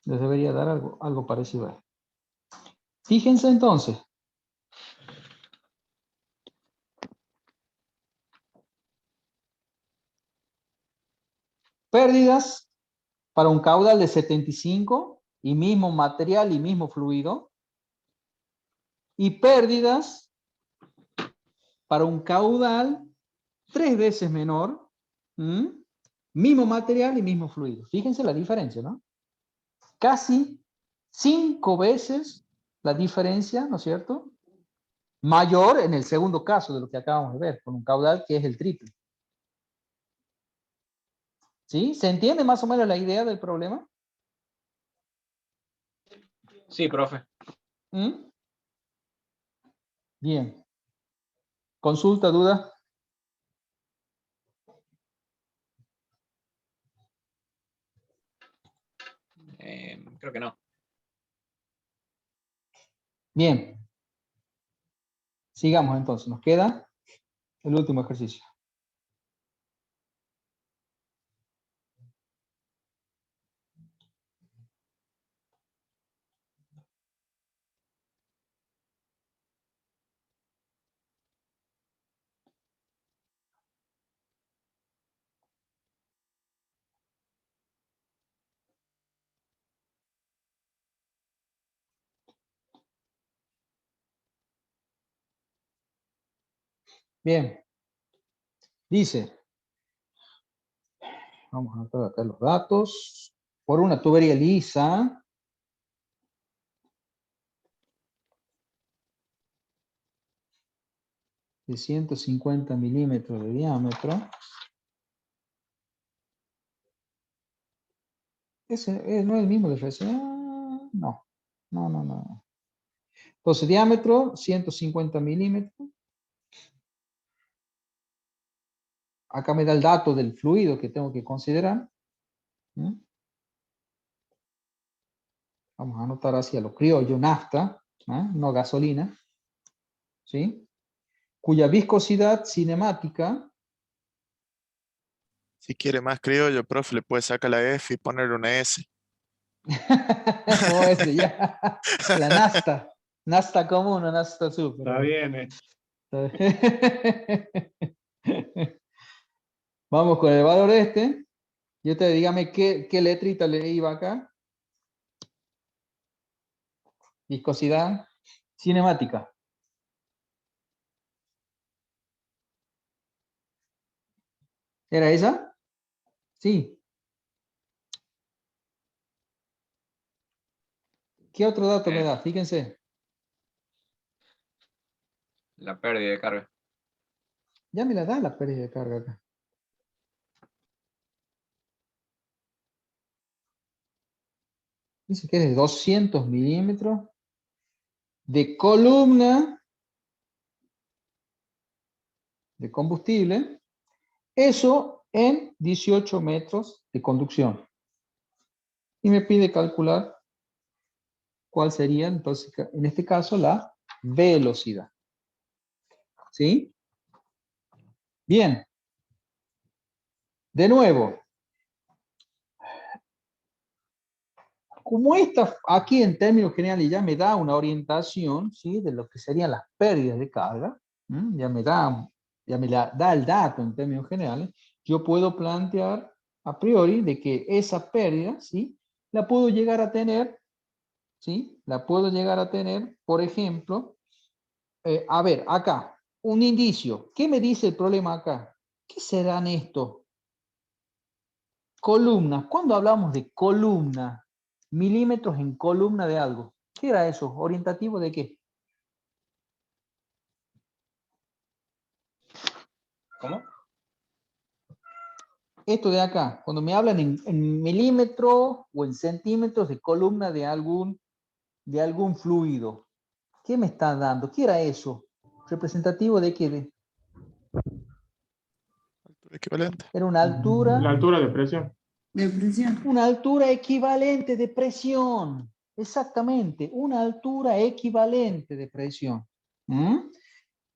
Les debería dar algo parecido a esto. Fíjense entonces. Pérdidas para un caudal de 75 y mismo material y mismo fluido. Y pérdidas para un caudal 3 veces menor, mismo material y mismo fluido. Fíjense la diferencia, ¿no? Casi 5 veces la diferencia, ¿no es cierto? Mayor en el segundo caso de lo que acabamos de ver, con un caudal que es el triple. ¿Sí? ¿Se entiende más o menos la idea del problema? Sí, profe. Bien. ¿Consulta, duda? Creo que no. Bien. Sigamos entonces. Nos queda el último ejercicio. Bien. Dice, vamos a anotar acá los datos. Por una tubería lisa, de 150 milímetros de diámetro. Ese no es el mismo de recién. No, no. Entonces, diámetro 150 milímetros. Acá me da el dato del fluido que tengo que considerar. Vamos a anotar hacia lo criollo, nafta, no gasolina. ¿Sí? Cuya viscosidad cinemática. Si quiere más criollo, profe, le puede sacar la F y ponerle una S. ¿Cómo es? Ya. La nasta. Nasta común o nasta super. Está bien, Vamos con el valor este. Y usted dígame qué letrita le iba acá. Viscosidad cinemática. ¿Era esa? Sí. ¿Qué otro dato me da? Fíjense. La pérdida de carga. Ya me la da la pérdida de carga acá. Dice que es de 200 milímetros de columna de combustible. Eso en 18 metros de conducción. Y me pide calcular cuál sería, entonces, en este caso, la velocidad. ¿Sí? Bien. De nuevo. Como esta aquí en términos generales ya me da una orientación, ¿sí?, de lo que serían las pérdidas de carga, Ya me da, da el dato en términos generales. Yo puedo plantear a priori de que esa pérdida, ¿sí? La puedo llegar a tener, ¿sí? La puedo llegar a tener, por ejemplo, a ver, acá, un indicio. ¿Qué me dice el problema acá? ¿Qué serán esto? Columnas. ¿Cuándo hablamos de columna? Milímetros en columna de algo. ¿Qué era eso? ¿Orientativo de qué? ¿Cómo? Esto de acá, cuando me hablan en milímetros o en centímetros de columna de algún fluido, ¿qué me está dando? ¿Qué era eso? ¿Representativo de qué? Equivalente. Era una altura. La altura de presión. De presión. Una altura equivalente de presión. Exactamente, una altura equivalente de presión.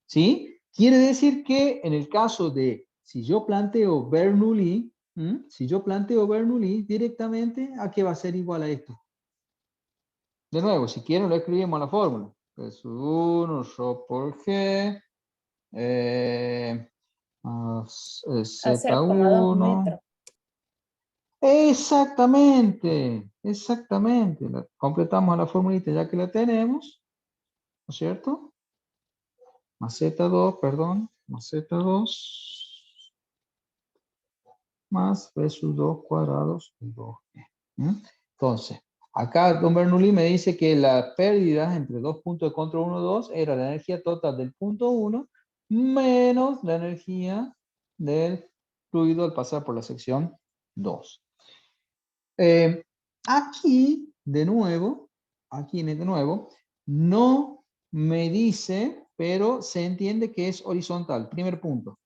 ¿Sí? Quiere decir que en el caso de, si yo planteo Bernoulli, directamente, ¿a qué va a ser igual a esto? De nuevo, si quieren lo escribimos la fórmula. Pues 1 rho por G, más A 0,2 Z1. metros. Exactamente, exactamente. Completamos la formulita ya que la tenemos, ¿no es cierto? Más Z2, perdón, más Z2, más B sub 2 cuadrados y 2G. Entonces, acá don Bernoulli me dice que las pérdidas entre dos puntos de control 1 y 2 era la energía total del punto 1 menos la energía del fluido al pasar por la sección 2. Aquí, de nuevo, no me dice, pero se entiende que es horizontal, primer punto.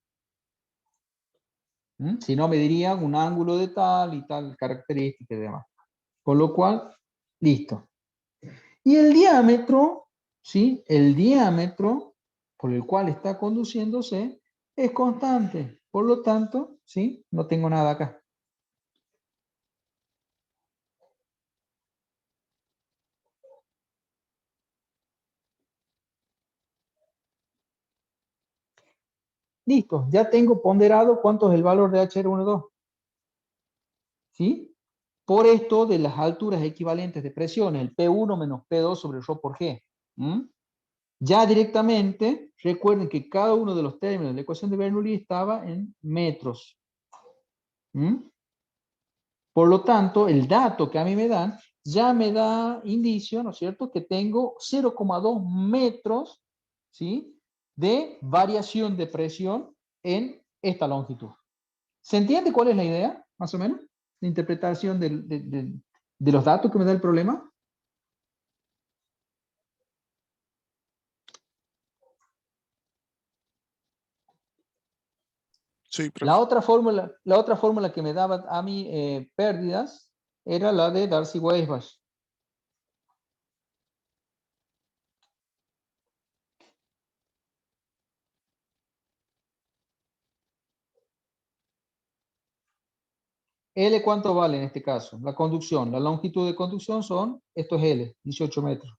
Si no, me diría un ángulo de tal y tal característica y demás. Con lo cual, listo. Y el diámetro, ¿sí? El diámetro por el cual está conduciéndose es constante. Por lo tanto, ¿sí? No tengo nada acá. Listo, ya tengo ponderado cuánto es el valor de HR12. ¿Sí? Por esto de las alturas equivalentes de presiones, el P1 menos P2 sobre Rho por G. Ya directamente, recuerden que cada uno de los términos de la ecuación de Bernoulli estaba en metros. Por lo tanto, el dato que a mí me dan ya me da indicio, ¿no es cierto?, que tengo 0,2 metros, ¿sí?, de variación de presión en esta longitud. ¿Se entiende cuál es la idea, más o menos? De interpretación de los datos que me da el problema. Sí, La profe. otra fórmula que me daba a mí pérdidas era la de Darcy-Weisbach. L, ¿cuánto vale en este caso? La conducción, la longitud de conducción son, esto es L, 18 metros.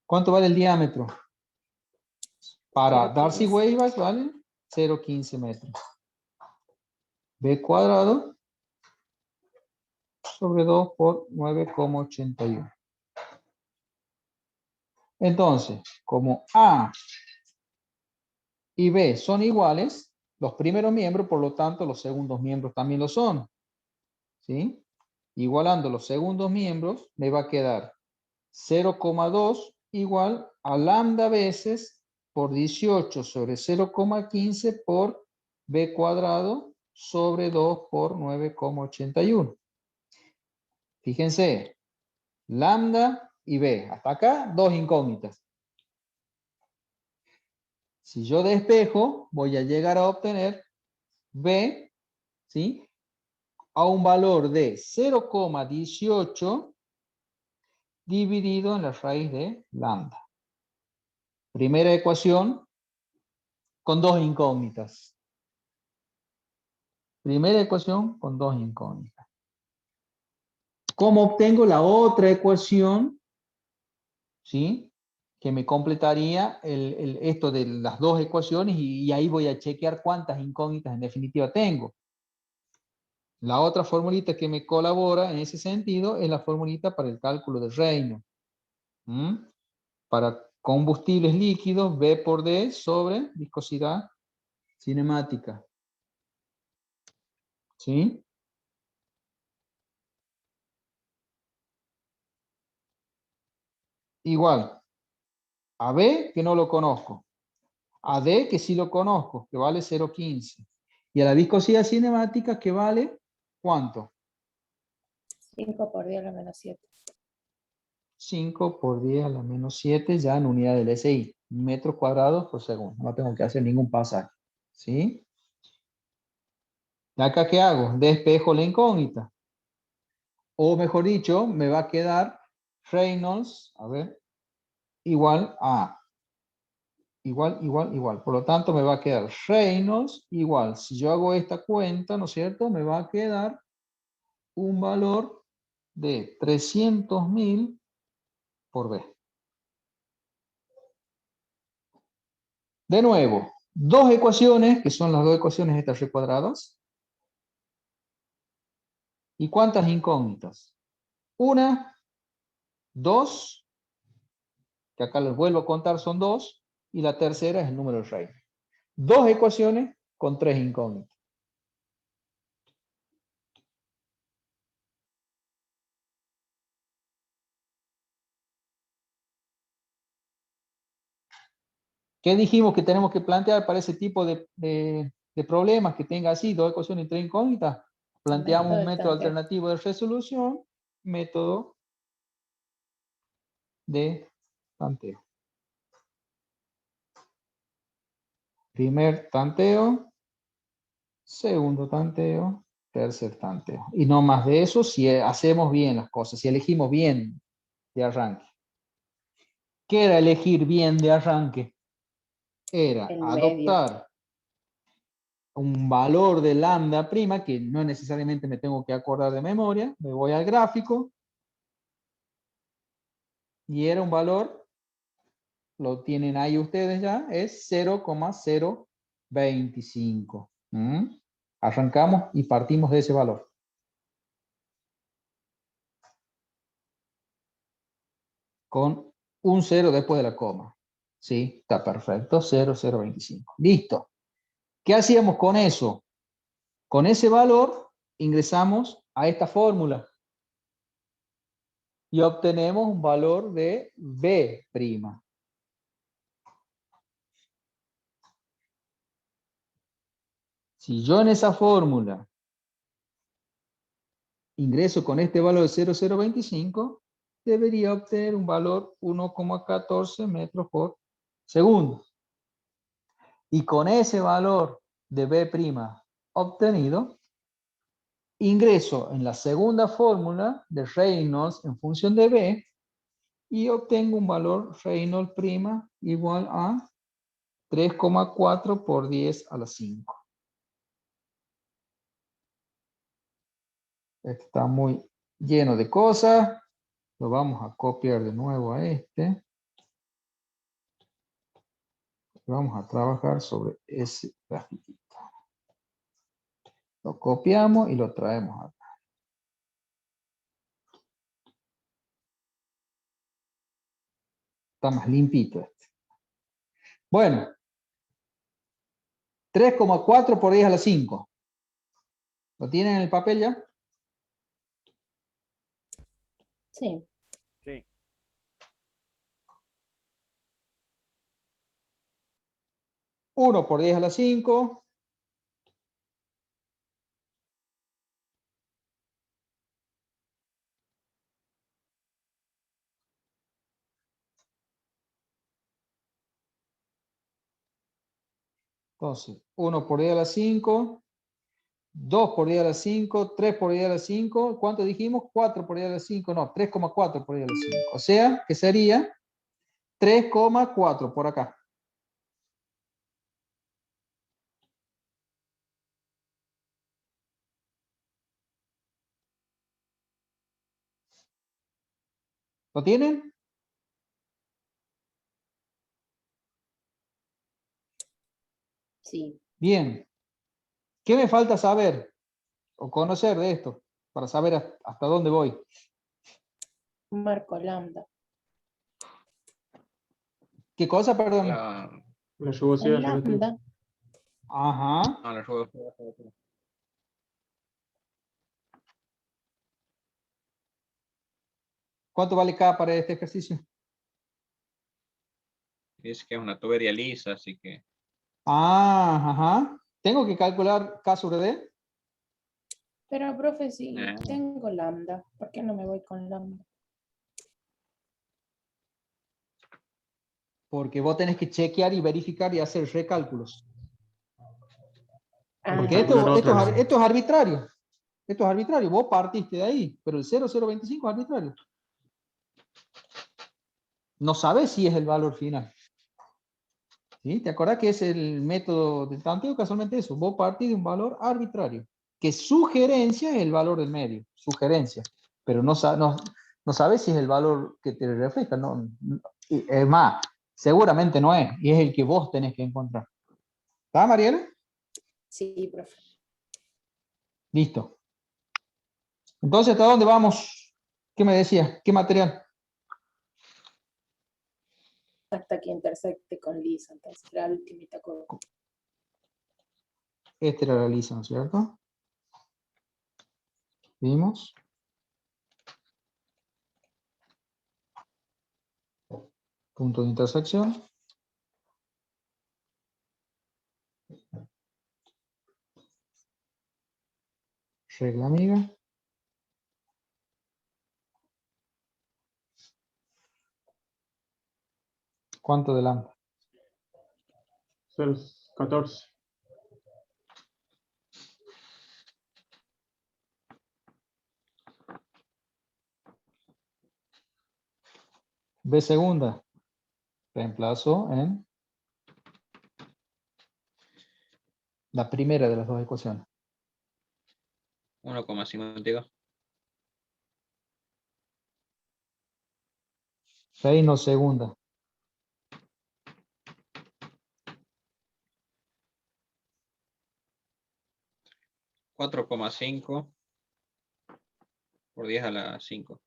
¿Cuánto vale el diámetro? Para Darcy-Weisbach vale 0,15 metros. B cuadrado sobre 2 por 9,81. Entonces, como A y B son iguales, los primeros miembros, por lo tanto, los segundos miembros también lo son. ¿Sí? Igualando los segundos miembros, me va a quedar 0,2 igual a lambda veces por 18 sobre 0,15 por B cuadrado sobre 2 por 9,81. Fíjense, lambda y B. Hasta acá, dos incógnitas. Si yo despejo, voy a llegar a obtener B, ¿sí?, a un valor de 0,18 dividido en la raíz de lambda. Primera ecuación con dos incógnitas. Primera ecuación con dos incógnitas. ¿Cómo obtengo la otra ecuación? ¿Sí? Que me completaría esto de las dos ecuaciones y ahí voy a chequear cuántas incógnitas en definitiva tengo. La otra formulita que me colabora en ese sentido es la formulita para el cálculo de Reynolds. Para combustibles líquidos, V por D sobre viscosidad cinemática. ¿Sí? Igual. A B, que no lo conozco. A D, que sí lo conozco, que vale 0,15. Y a la viscosidad cinemática, que vale, ¿cuánto? 5 por 10 a la menos 7. 5 por 10 a la menos 7, ya en unidad del SI. Metros cuadrados por segundo. No tengo que hacer ningún pasaje. ¿Sí? ¿Y acá qué hago? Despejo la incógnita. O mejor dicho, me va a quedar Reynolds, a ver, igual a igual. Por lo tanto, me va a quedar Reynolds igual. Si yo hago esta cuenta, ¿no es cierto? Me va a quedar un valor de 300.000 por B. De nuevo, dos ecuaciones, que son las dos ecuaciones estas recuadradas. ¿Y cuántas incógnitas? Una, dos, que acá les vuelvo a contar, son dos, y la tercera es el número de Reynolds. Dos ecuaciones con tres incógnitas. ¿Qué dijimos que tenemos que plantear para ese tipo de problemas que tenga así, dos ecuaciones y tres incógnitas? Planteamos un método alternativo de resolución, método de tanteo. Primer tanteo, segundo tanteo, tercer tanteo. Y no más de eso si hacemos bien las cosas, si elegimos bien de arranque. ¿Qué era elegir bien de arranque? Era El adoptar un valor de lambda prima, que no necesariamente me tengo que acordar de memoria, me voy al gráfico, y era un valor, lo tienen ahí ustedes ya, es 0,025. Arrancamos y partimos de ese valor. Con un 0 después de la coma. ¿Sí? Está perfecto, 0,025. Listo. ¿Qué hacíamos con eso? Con ese valor ingresamos a esta fórmula y obtenemos un valor de B'. Si yo en esa fórmula ingreso con este valor de 0,025, debería obtener un valor 1,14 metros por segundo. Y con ese valor de B' obtenido, ingreso en la segunda fórmula de Reynolds en función de B y obtengo un valor Reynolds' igual a 3,4 por 10 a la 5. Está muy lleno de cosas. Lo vamos a copiar de nuevo a este. Vamos a trabajar sobre ese grafiquito. Lo copiamos y lo traemos acá. Está más limpito este. Bueno, 3,4 por 10 a la 5. ¿Lo tienen en el papel ya? Sí. Sí. 1 por 10 a la 5. Entonces, 1 por 10 a la 5, 2 por 10 a la 5, 3 por 10 a la 5. ¿Cuánto dijimos? 4 por 10 a la 5. No, 3,4 por 10 a la 5. O sea, que sería 3,4 por acá. ¿Lo tienen? Sí. Bien. ¿Qué me falta saber o conocer de esto para saber hasta dónde voy? Marco lambda. ¿Qué cosa, perdón? La, La rugosidad El relativa. lambda. Ajá. la rugosidad relativa. ¿Cuánto vale K para este ejercicio? Dice que es una tubería lisa, así que Ah, ajá. ¿Tengo que calcular K sobre D? Pero, profe, si eh, tengo lambda, ¿por qué no me voy con lambda? Porque vos tenés que chequear y verificar y hacer recálculos. Ah, Porque calcular otra lambda. esto es arbitrario. Esto es arbitrario. Vos partiste de ahí, pero el 0,025 es arbitrario. No sabes si es el valor final. ¿Sí? ¿Te acordás que es el método del tanteo? Casualmente eso. Vos partís de un valor arbitrario. Que sugerencia es el valor del medio. Sugerencia. Pero no sabes si es el valor que te refleja. No, es más, seguramente no es. Y es el que vos tenés que encontrar. ¿Está, Mariela? sí, profe. Listo. Entonces, ¿hasta dónde vamos? ¿Qué me decías? ¿Qué material? Hasta que intersecte con lisa, entonces la ultimita curva. Este era la lisa, ¿no es cierto? Vimos. Punto de intersección. Regla amiga. ¿Cuánto de lambda? 0,14. B segunda. Reemplazo en la primera de las dos ecuaciones. 1,52. Reino segunda. Cuatro coma cinco por 10 a la 5.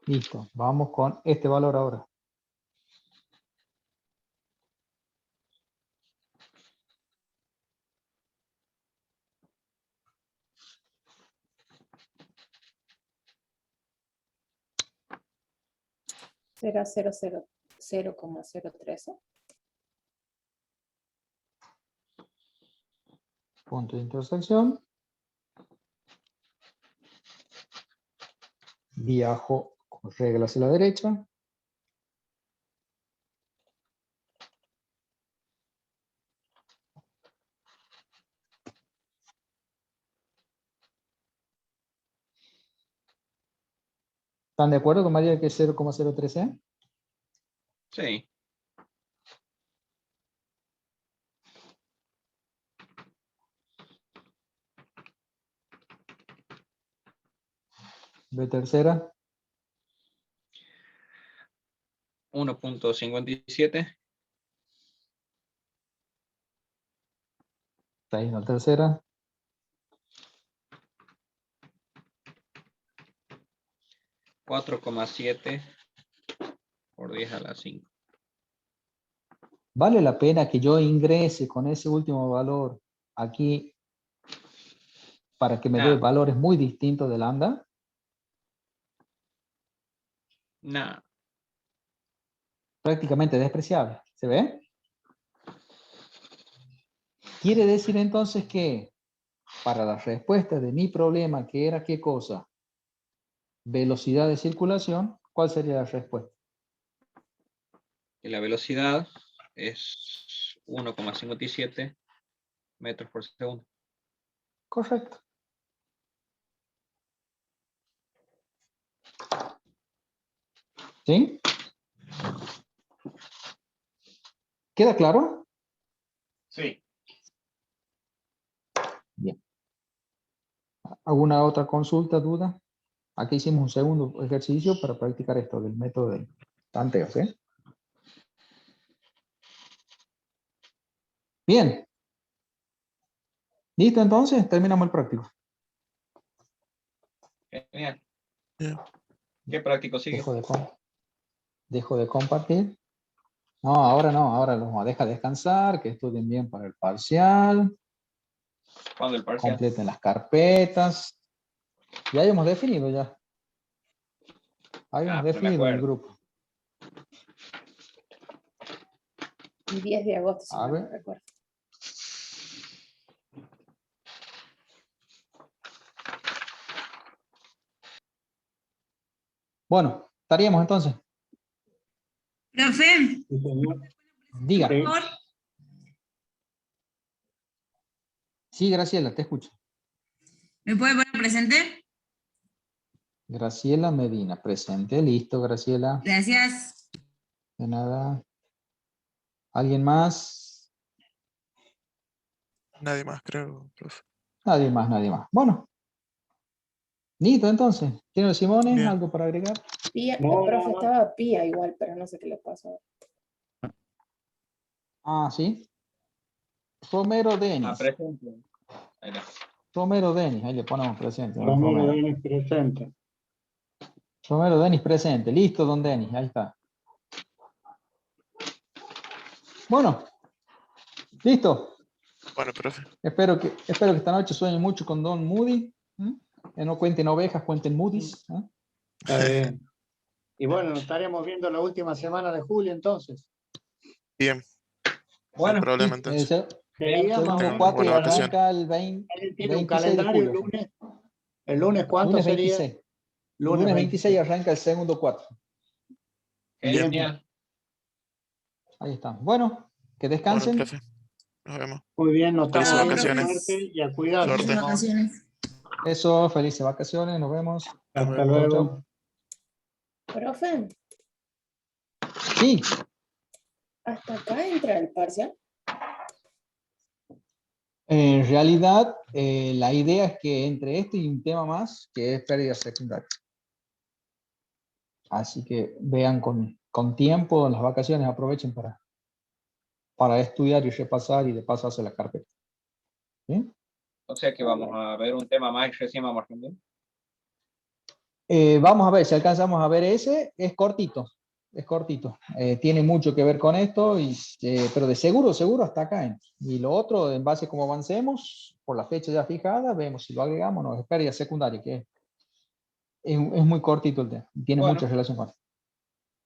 Listo. Vamos con este valor ahora. ¿Será 0,013? Punto de intersección. Viajo con regla hacia la derecha. ¿Están de acuerdo con María que es 0,013? Sí. B tercera. 1,57. Reino tercera. 4,7 por 10 a la 5. ¿Vale la pena que yo ingrese con ese último valor aquí para que me dé No, valores muy distintos de lambda? no. Prácticamente despreciable. ¿Se ve? Quiere decir entonces que para la respuesta de mi problema, que era ¿qué cosa? Velocidad de circulación, ¿cuál sería la respuesta? Y la velocidad es 1,57 metros por segundo. Correcto. ¿Sí? ¿Queda claro? Sí. Bien. ¿Alguna otra consulta, duda? Aquí hicimos un segundo ejercicio para practicar esto del método de tanteos, ¿eh? Bien. ¿Listo entonces? Terminamos el práctico. Genial. Bien. ¿Qué práctico sigue? Dejo de compartir. No, ahora los vamos a dejar descansar, que estudien bien para el parcial, ¿Cuándo el parcial? completen las carpetas. Ya habíamos definido ya. Habíamos Ah, no me definido en el acuerdo. grupo. El 10 de agosto, si A mal no ver. recuerdo. Bueno, estaríamos entonces. Profe, Sí, señor. Diga. Sí. por favor. Sí, Graciela, te escucho. ¿Me puede poner presente? Graciela Medina, presente. Listo, Graciela. Gracias. De nada. ¿Alguien más? Nadie más, creo, profe. Nadie más, nadie más. Bueno. Listo, entonces. ¿Tiene Simone Bien. algo para agregar? Pía, No, el profe nada más. estaba Pía igual, pero no sé qué le pasó. Ah, sí. Romero Ah, Denis. presente. Ahí está. Romero Denis, ahí le ponemos presente. Don Ramiro Romero. Denis presente. Romero Denis presente. Listo, don Denis. Ahí está. Bueno. Listo. Bueno, profe. Espero que esta noche sueñen mucho con Don Moody. Que no cuenten ovejas, cuenten Moody's. Está bien. Y bueno, nos estaremos viendo la última semana de julio entonces. Bien, sin Bueno, problema Sí, entonces. Sería Que más o segundo tengan unas menos cuatri buenas para... vacaciones. arranca el 20 ¿Alguien tiene un 26 de calendario el julio. lunes? ¿El lunes cuánto Lunes sería? 26. Lunes 26 arranca el segundo 4. Bien. genial. Ahí está. Bueno, que Bueno, descansen. profe. Nos vemos. Muy bien, nos estamos Felices Chao, viendo. vacaciones. Suerte y a cuidarse. Suerte. Felices vacaciones. Eso, felices vacaciones. Nos vemos. Nos Hasta vemos. Chau, luego. chau. Profe, Sí, hasta acá entra el parcial. en realidad la idea es que entre este y un tema más, que es pérdida secundaria. Así que vean con tiempo, en las vacaciones aprovechen para estudiar y repasar y de paso hacer la carpeta. ¿Sí? O sea que vamos a ver un tema más y recién vamos a responder. Vamos a ver si alcanzamos a ver ese. Es cortito. Tiene mucho que ver con esto, pero de seguro hasta acá. Y lo otro, en base a cómo avancemos, por la fecha ya fijada, vemos si lo agregamos o no. Es pérdida secundaria, que es muy cortito el tema. Tiene Bueno. mucha relación con esto.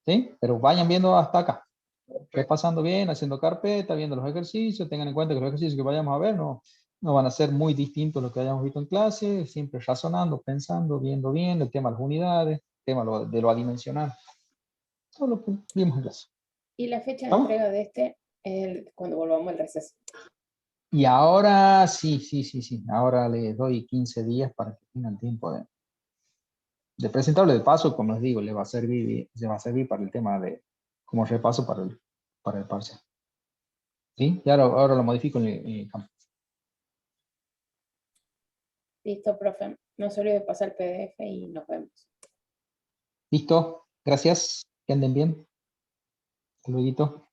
¿Sí? Pero vayan viendo hasta acá. Perfecto. Repasando bien, haciendo carpeta, viendo los ejercicios. Tengan en cuenta que los ejercicios que vayamos a ver no van a ser muy distintos a lo que hayamos visto en clase. Siempre razonando, pensando, viendo bien el tema de las unidades, el tema de lo adimensional. Todo lo que vimos en clase. Y la fecha de ¿Vamos? entrega de este es cuando volvamos al receso. Y ahora sí. Ahora les doy 15 días para que tengan tiempo de presentarlo. De paso, como les digo, le va a servir para el tema de como repaso para el parcial. ¿Sí? Y ahora lo modifico en el campo. Listo, profe. No se olvide pasar el PDF y nos vemos. Listo. Gracias. Que anden bien. Hasta luego.